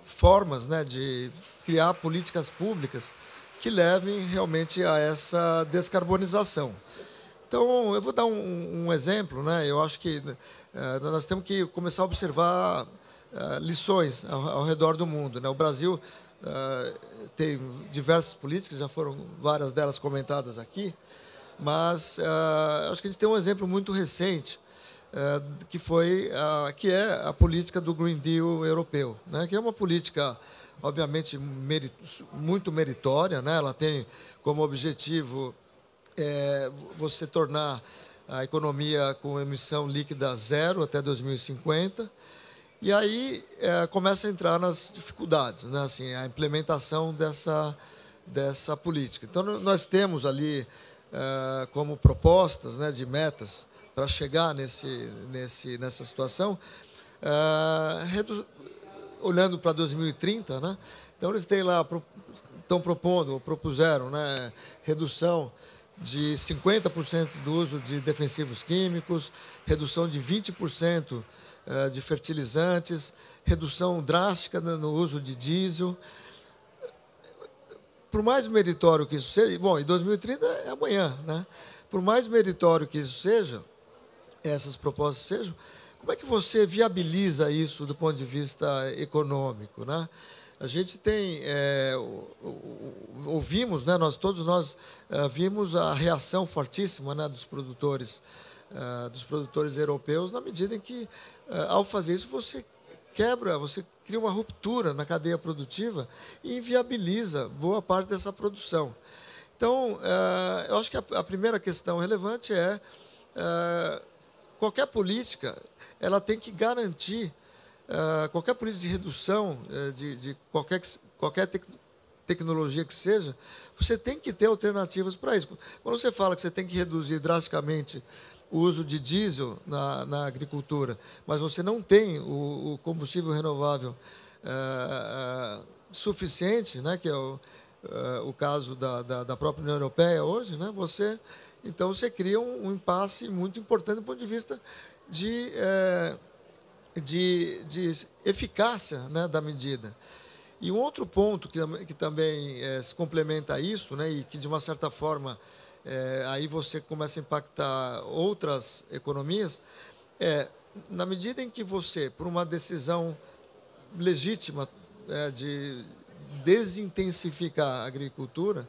formas, né, de criar políticas públicas que levem realmente a essa descarbonização. Então, eu vou dar um exemplo. Né? Eu acho que nós temos que começar a observar lições ao redor do mundo. Né? O Brasil tem diversas políticas, já foram várias delas comentadas aqui, mas acho que a gente tem um exemplo muito recente, que é a política do Green Deal europeu, né? Que é uma política, obviamente, muito meritória, né? Ela tem como objetivo você tornar a economia com emissão líquida zero até 2050. E aí começa a entrar nas dificuldades, né? Assim, a implementação dessa política. Então, nós temos ali como propostas, né, de metas para chegar nessa situação, olhando para 2030, né? Então, eles têm lá, propuseram, né, redução de 50% do uso de defensivos químicos, redução de 20% de fertilizantes, redução drástica no uso de diesel. Por mais meritório que isso seja, bom, em 2030 é amanhã, né? Por mais meritório que isso seja, essas propostas sejam, como é que você viabiliza isso do ponto de vista econômico, né? A gente tem, ouvimos, né, todos nós vimos a reação fortíssima, né, dos produtores europeus, na medida em que, ao fazer isso, você cria uma ruptura na cadeia produtiva e inviabiliza boa parte dessa produção. Então, eu acho que a primeira questão relevante é qualquer política, ela tem que garantir, qualquer política de redução de qualquer tecnologia que seja, você tem que ter alternativas para isso. Quando você fala que você tem que reduzir drasticamente o uso de diesel na agricultura, mas você não tem o combustível renovável suficiente, né, que é o caso da própria União Europeia hoje, né, então você cria um impasse muito importante do ponto de vista de eficácia, né, da medida. E um outro ponto que também se complementa a isso, né, e que, de uma certa forma, aí você começa a impactar outras economias, na medida em que você, por uma decisão legítima de desintensificar a agricultura,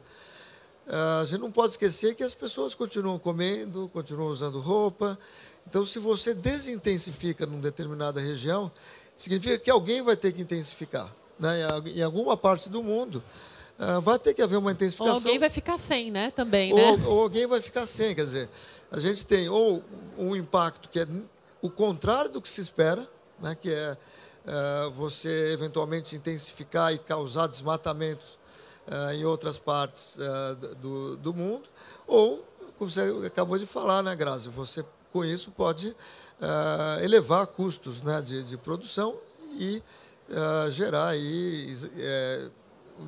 a gente não pode esquecer que as pessoas continuam comendo, continuam usando roupa. Então, se você desintensifica numa determinada região, significa que alguém vai ter que intensificar, né? Em alguma parte do mundo, vai ter que haver uma intensificação. Ou alguém vai ficar sem, né? Também, né? Ou alguém vai ficar sem. Quer dizer, a gente tem ou um impacto que é o contrário do que se espera, né? Que é você eventualmente intensificar e causar desmatamentos em outras partes do mundo, ou, como você acabou de falar, né, Grazi, você com isso, pode elevar custos, né, de produção e gerar aí,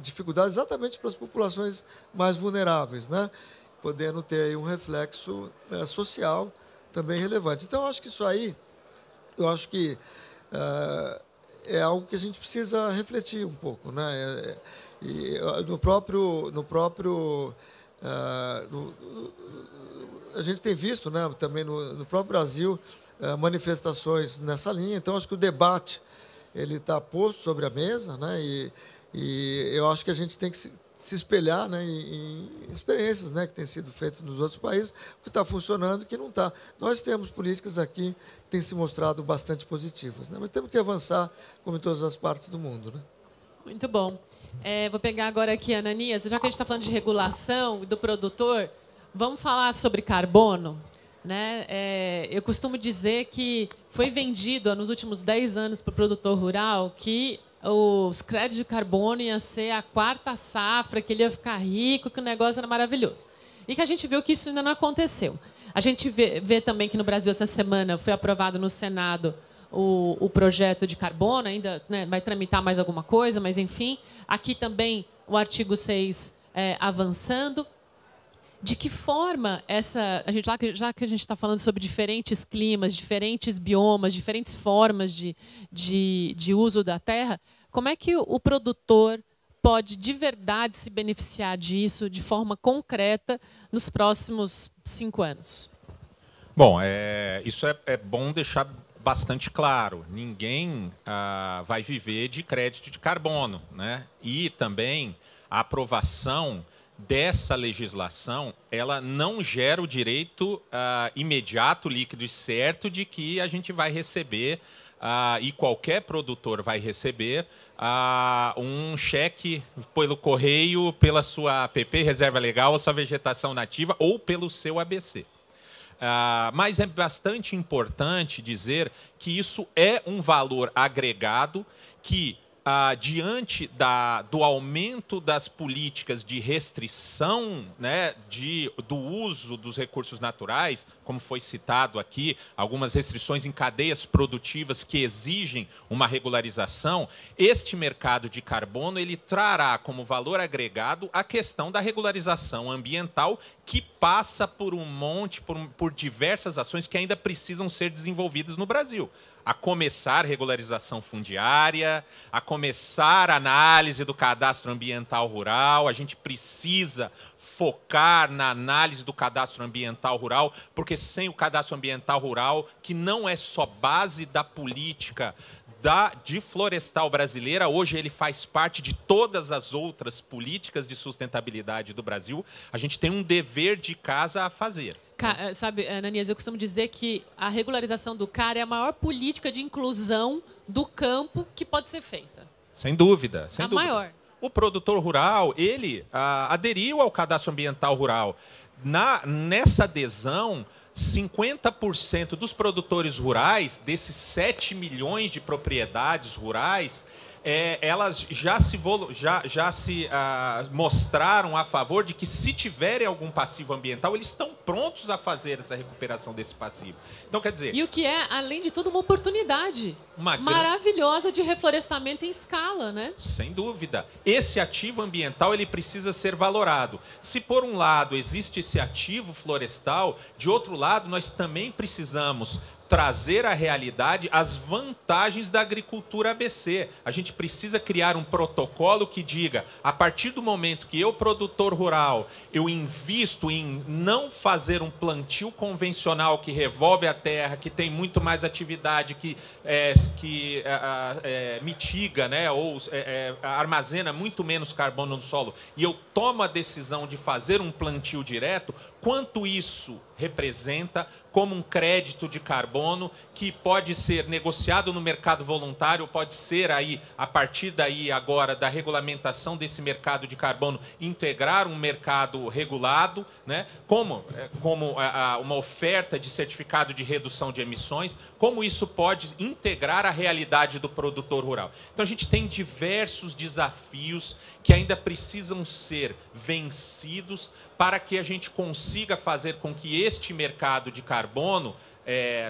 dificuldades exatamente para as populações mais vulneráveis, né, podendo ter aí um reflexo social também relevante. Então, eu acho que isso aí, é algo que a gente precisa refletir um pouco, né? A gente tem visto, né, também no próprio Brasil, manifestações nessa linha. Então, acho que o debate ele está posto sobre a mesa, né, e eu acho que a gente tem que se espelhar, né, em experiências, né, que têm sido feitas nos outros países, o que está funcionando e o que não está. Nós temos políticas aqui que têm se mostrado bastante positivas, né, mas temos que avançar, como em todas as partes do mundo, né? Muito bom. Vou pegar agora aqui, Ananias, já que a gente está falando de regulação do produtor, vamos falar sobre carbono, né? Eu costumo dizer que foi vendido nos últimos 10 anos para o produtor rural que os créditos de carbono iam ser a 4ª safra, que ele ia ficar rico, que o negócio era maravilhoso. E que a gente viu que isso ainda não aconteceu. A gente vê também que no Brasil, essa semana, foi aprovado no Senado o projeto de carbono, ainda, né, vai tramitar mais alguma coisa, mas, enfim. Aqui também o artigo 6 avançando. De que forma já que a gente está falando sobre diferentes climas, diferentes biomas, diferentes formas de uso da terra, como é que o produtor pode de verdade se beneficiar disso de forma concreta nos próximos 5 anos? Bom, isso é bom deixar bastante claro. Ninguém vai viver de crédito de carbono, né? E também a aprovação dessa legislação, ela não gera o direito imediato, líquido e certo de que a gente vai receber, e qualquer produtor vai receber, um cheque pelo correio, pela sua APP, reserva legal, ou sua vegetação nativa, ou pelo seu ABC. Mas é bastante importante dizer que isso é um valor agregado que, diante do aumento das políticas de restrição, né, do uso dos recursos naturais, como foi citado aqui, algumas restrições em cadeias produtivas que exigem uma regularização, este mercado de carbono ele trará como valor agregado a questão da regularização ambiental, que passa por por diversas ações que ainda precisam ser desenvolvidas no Brasil. A começar regularização fundiária, a começar análise do cadastro ambiental rural. A gente precisa focar na análise do cadastro ambiental rural, porque sem o cadastro ambiental rural, que não é só base da política de florestal brasileira, hoje ele faz parte de todas as outras políticas de sustentabilidade do Brasil, a gente tem um dever de casa a fazer. Sabe, Ananias, eu costumo dizer que a regularização do CAR é a maior política de inclusão do campo que pode ser feita. Sem dúvida. Sem dúvida. Maior. O produtor rural, ele aderiu ao cadastro ambiental rural. Nessa adesão, 50% dos produtores rurais, desses 7 milhões de propriedades rurais, elas já se mostraram a favor de que, se tiverem algum passivo ambiental, eles estão prontos a fazer essa recuperação desse passivo. Então, quer dizer... E o que é, além de tudo, uma oportunidade maravilhosa de reflorestamento em escala, né? Sem dúvida. Esse ativo ambiental ele precisa ser valorado. Se, por um lado, existe esse ativo florestal, de outro lado, nós também precisamos trazer à realidade as vantagens da agricultura ABC. A gente precisa criar um protocolo que diga, a partir do momento que eu, produtor rural, eu invisto em não fazer um plantio convencional que revolve a terra, que tem muito mais atividade, que mitiga, né, ou armazena muito menos carbono no solo, e eu tomo a decisão de fazer um plantio direto, quanto isso representa como um crédito de carbono que pode ser negociado no mercado voluntário, pode ser aí, a partir daí agora da regulamentação desse mercado de carbono, integrar um mercado regulado, né? como uma oferta de certificado de redução de emissões, como isso pode integrar a realidade do produtor rural. Então a gente tem diversos desafios que ainda precisam ser vencidos para que a gente consiga fazer com que este mercado de carbono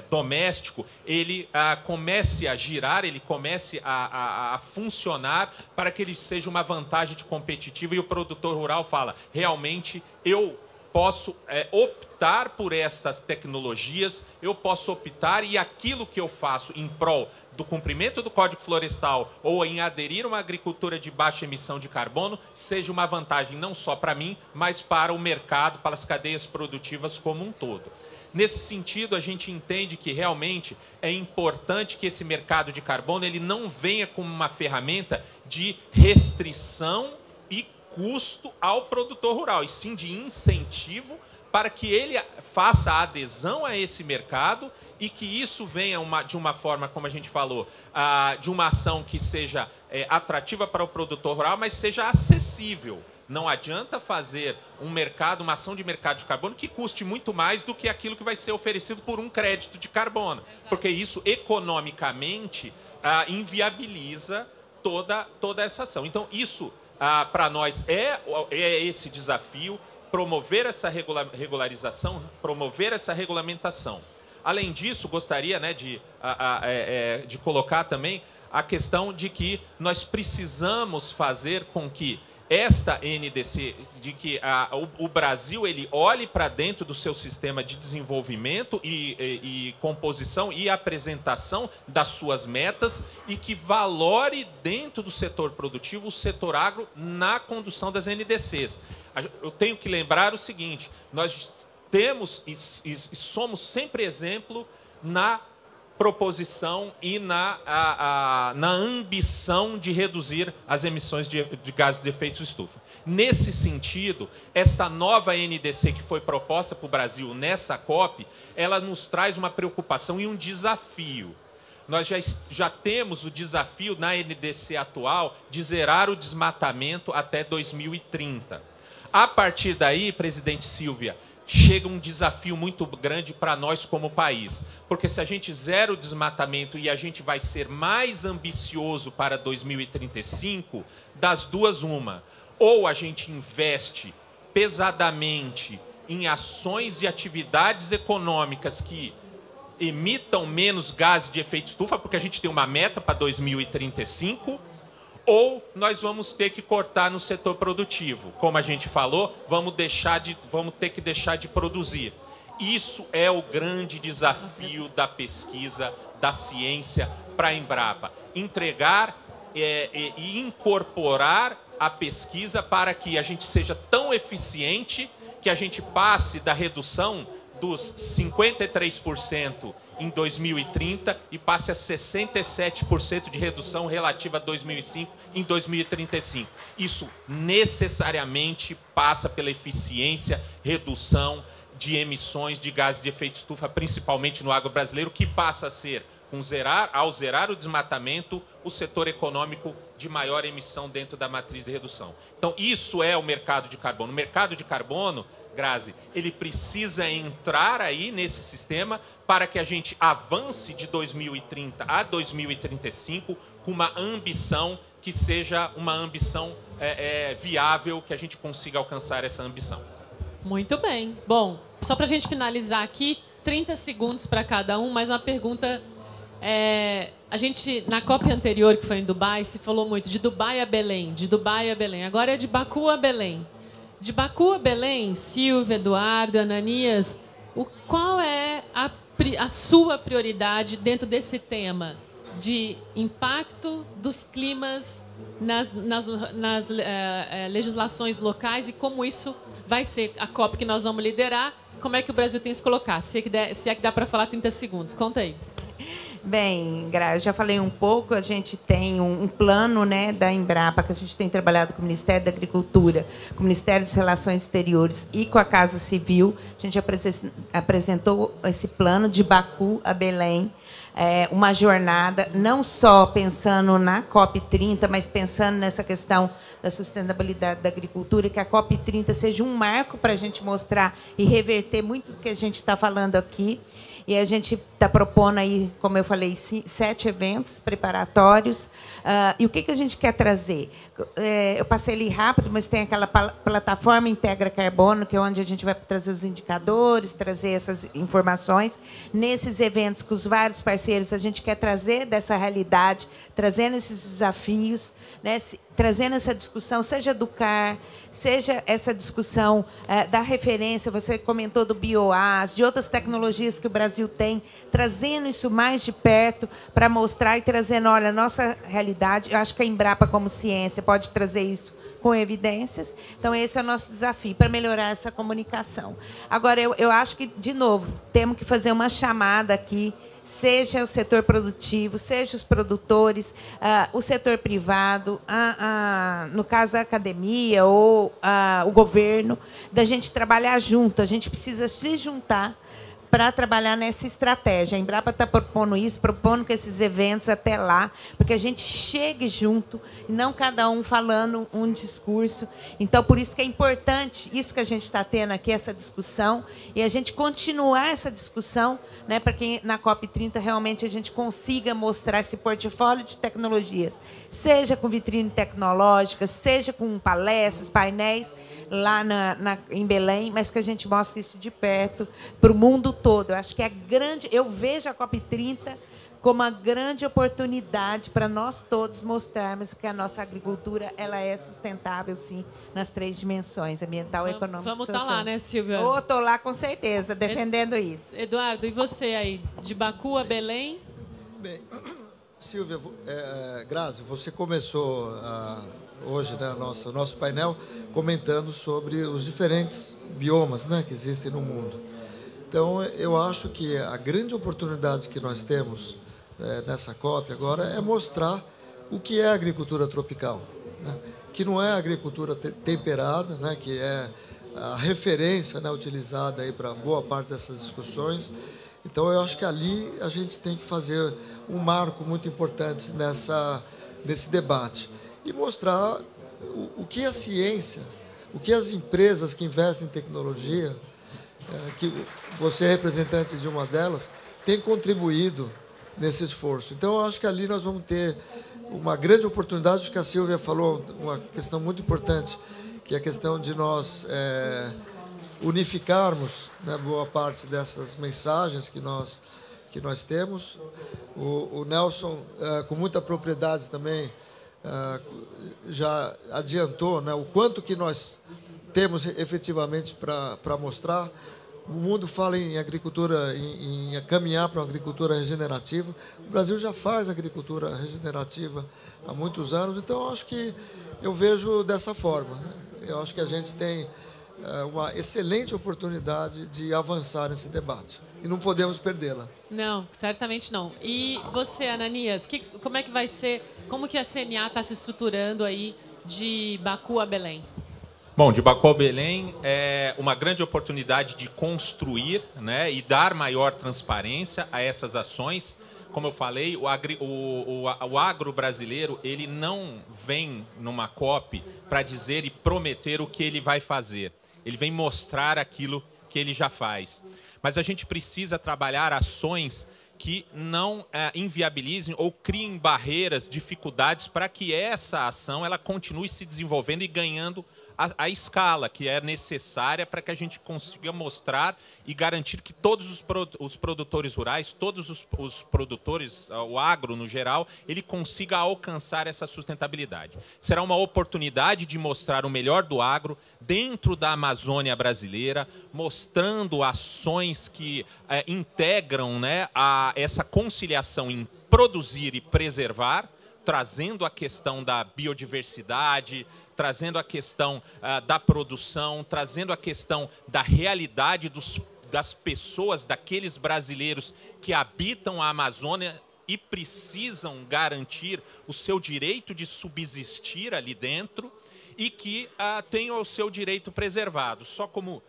doméstico, ele comece a girar, ele comece a funcionar para que ele seja uma vantagem competitiva e o produtor rural fala, realmente eu posso optar por essas tecnologias, eu posso optar e aquilo que eu faço em prol do cumprimento do Código Florestal ou em aderir a uma agricultura de baixa emissão de carbono seja uma vantagem não só para mim, mas para o mercado, para as cadeias produtivas como um todo. Nesse sentido, a gente entende que realmente é importante que esse mercado de carbono ele não venha como uma ferramenta de restrição e custo ao produtor rural, e sim de incentivo para que ele faça a adesão a esse mercado e que isso venha de uma forma, como a gente falou, de uma ação que seja atrativa para o produtor rural, mas seja acessível. Não adianta fazer uma ação de mercado de carbono que custe muito mais do que aquilo que vai ser oferecido por um crédito de carbono. Exato. Porque isso, economicamente, inviabiliza toda essa ação. Então, isso, para nós, é esse desafio, promover essa regularização, promover essa regulamentação. Além disso, gostaria, né, de colocar também a questão de que nós precisamos fazer com que esta NDC, de que o Brasil ele olhe para dentro do seu sistema de desenvolvimento e composição e apresentação das suas metas e que valore dentro do setor produtivo o setor agro na condução das NDCs. Eu tenho que lembrar o seguinte, nós temos e somos sempre exemplo na proposição e na ambição de reduzir as emissões de gases de efeito estufa. Nesse sentido, essa nova NDC que foi proposta para o Brasil nessa COP, ela nos traz uma preocupação e um desafio. Nós já temos o desafio na NDC atual de zerar o desmatamento até 2030. A partir daí, presidente Silvia, chega um desafio muito grande para nós como país. Porque se a gente zera o desmatamento e a gente vai ser mais ambicioso para 2035, das duas uma. Ou a gente investe pesadamente em ações e atividades econômicas que emitam menos gases de efeito estufa, porque a gente tem uma meta para 2035, ou nós vamos ter que cortar no setor produtivo. Como a gente falou, vamos ter que deixar de produzir. Isso é o grande desafio da pesquisa, da ciência para a Embrapa. Entregar e incorporar a pesquisa para que a gente seja tão eficiente que a gente passe da redução dos 53% em 2030 e passe a 67% de redução relativa a 2005 em 2035. Isso necessariamente passa pela eficiência, redução de emissões de gases de efeito estufa, principalmente no agro brasileiro, que passa a ser, ao zerar o desmatamento, o setor econômico de maior emissão dentro da matriz de redução. Então, isso é o mercado de carbono. O mercado de carbono, Grazi, ele precisa entrar aí nesse sistema para que a gente avance de 2030 a 2035 com uma ambição que seja uma ambição viável, que a gente consiga alcançar essa ambição. Muito bem. Bom, só para a gente finalizar aqui, 30 segundos para cada um, mais uma pergunta. A gente, na COP anterior, que foi em Dubai, se falou muito de Dubai a Belém, de Dubai a Belém. Agora é de Baku a Belém. De Baku a Belém, Silvia, Eduardo, Ananias, qual é a sua prioridade dentro desse tema de impacto dos climas nas legislações locais e como isso vai ser a COP que nós vamos liderar? Como é que o Brasil tem que se colocar? Se é que dá para falar 30 segundos. Conta aí. Bem, Grazi, já falei um pouco, a gente tem um plano, né, da Embrapa, que a gente tem trabalhado com o Ministério da Agricultura, com o Ministério das Relações Exteriores e com a Casa Civil. A gente apresentou esse plano de Baku a Belém, uma jornada, não só pensando na COP30, mas pensando nessa questão da sustentabilidade da agricultura, que a COP30 seja um marco para a gente mostrar e reverter muito do que a gente está falando aqui. e a gente está propondo aí, como eu falei, 7 eventos preparatórios. E o que a gente quer trazer? Eu passei ali rápido, mas tem aquela plataforma Integra Carbono, que é onde a gente vai trazer os indicadores, trazer essas informações. Nesses eventos, com os vários parceiros, a gente quer trazer dessa realidade, trazendo esses desafios, né, trazendo essa discussão, seja do CAR, seja essa discussão da referência, você comentou do BioAS, de outras tecnologias que o Brasil tem, trazendo isso mais de perto para mostrar e trazendo, olha, a nossa realidade. Eu acho que a Embrapa, como ciência, pode trazer isso com evidências. Então, esse é o nosso desafio, para melhorar essa comunicação. Agora, eu acho que, de novo, temos que fazer uma chamada aqui, seja o setor produtivo, seja os produtores, o setor privado, no caso a academia ou o governo, da gente trabalhar junto. A gente precisa se juntar para trabalhar nessa estratégia. A Embrapa está propondo isso, propondo que esses eventos até lá, porque a gente chegue junto, e não cada um falando um discurso. Então, por isso que é importante isso que a gente está tendo aqui, essa discussão, e a gente continuar essa discussão, né, para que na COP30 realmente a gente consiga mostrar esse portfólio de tecnologias, seja com vitrine tecnológica, seja com palestras, painéis, lá em Belém, mas que a gente mostre isso de perto para o mundo todo. Eu acho que eu vejo a COP30 como uma grande oportunidade para nós todos mostrarmos que a nossa agricultura ela é sustentável, sim, nas 3 dimensões, ambiental, econômica e social. Vamos estar lá, né, Silvia? Estou lá, com certeza, defendendo isso. Eduardo, e você aí, de Baku a Belém? Bem, Silvia, Grazi, você começou hoje, né, nosso painel comentando sobre os diferentes biomas, né, que existem no mundo. Então, eu acho que a grande oportunidade que nós temos nessa COP agora é mostrar o que é a agricultura tropical, né, que não é a agricultura temperada, né, que é a referência, né, utilizada aí para boa parte dessas discussões. Então, eu acho que ali a gente tem que fazer um marco muito importante nesse debate e mostrar o que a ciência, o que as empresas que investem em tecnologia, que você é representante de uma delas, tem contribuído nesse esforço. Então, eu acho que ali nós vamos ter uma grande oportunidade, acho que a Silvia falou uma questão muito importante, que é a questão de nós unificarmos, né, boa parte dessas mensagens que nós temos. O Nelson, com muita propriedade também, já adiantou, né, o quanto que nós temos efetivamente para mostrar. O mundo fala em agricultura, em caminhar para uma agricultura regenerativa. O Brasil já faz agricultura regenerativa há muitos anos, então eu acho que eu vejo dessa forma, né? Eu acho que a gente tem uma excelente oportunidade de avançar nesse debate e não podemos perdê-la. Não, certamente não. E você, Ananias, como é que vai ser, como que a CNA está se estruturando aí de Baku a Belém? Bom, de Baku a Belém é uma grande oportunidade de construir, né, e dar maior transparência a essas ações. Como eu falei, o agro brasileiro ele não vem numa COP para dizer e prometer o que ele vai fazer. Ele vem mostrar aquilo que ele já faz. Mas a gente precisa trabalhar ações que não inviabilizem ou criem barreiras, dificuldades para que essa ação ela continue se desenvolvendo e ganhando a escala que é necessária para que a gente consiga mostrar e garantir que todos os produtores rurais, todos os produtores, o agro no geral, ele consiga alcançar essa sustentabilidade. Será uma oportunidade de mostrar o melhor do agro dentro da Amazônia brasileira, mostrando ações que integram, né, essa conciliação em produzir e preservar, trazendo a questão da biodiversidade, trazendo a questão da produção, trazendo a questão da realidade das pessoas, daqueles brasileiros que habitam a Amazônia e precisam garantir o seu direito de subsistir ali dentro e que tenham o seu direito preservado. Só como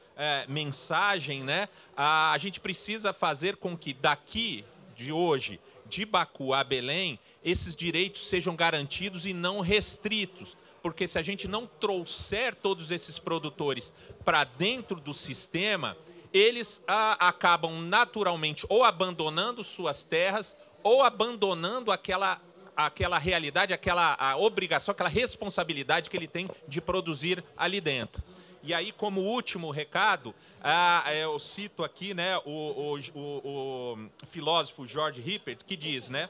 mensagem, né, a gente precisa fazer com que daqui de hoje, de Baku a Belém, esses direitos sejam garantidos e não restritos. Porque se a gente não trouxer todos esses produtores para dentro do sistema, eles acabam naturalmente ou abandonando suas terras ou abandonando aquela realidade, aquela obrigação, aquela responsabilidade que ele tem de produzir ali dentro. E aí, como último recado, eu cito aqui, né, o filósofo George Hippert, que diz, né,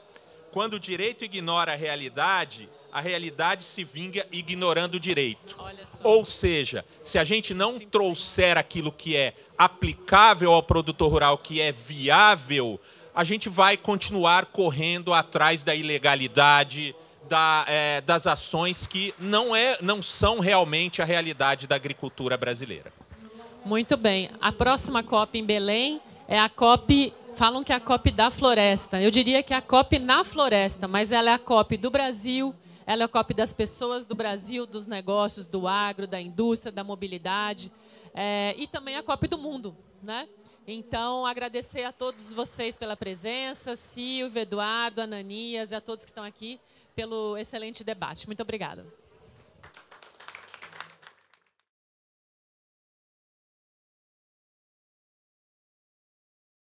quando o direito ignora a realidade se vinga ignorando o direito. Ou seja, se a gente não trouxer aquilo que é aplicável ao produtor rural, que é viável, a gente vai continuar correndo atrás da ilegalidade, das ações que não são realmente a realidade da agricultura brasileira. Muito bem. A próxima COP em Belém é a COP... Falam que é a COP da floresta. Eu diria que é a COP na floresta, mas ela é a COP do Brasil, ela é a COP das pessoas do Brasil, dos negócios, do agro, da indústria, da mobilidade, e também a COP do mundo, né? Então, agradecer a todos vocês pela presença, Silvia, Eduardo, Ananias e a todos que estão aqui pelo excelente debate. Muito obrigada.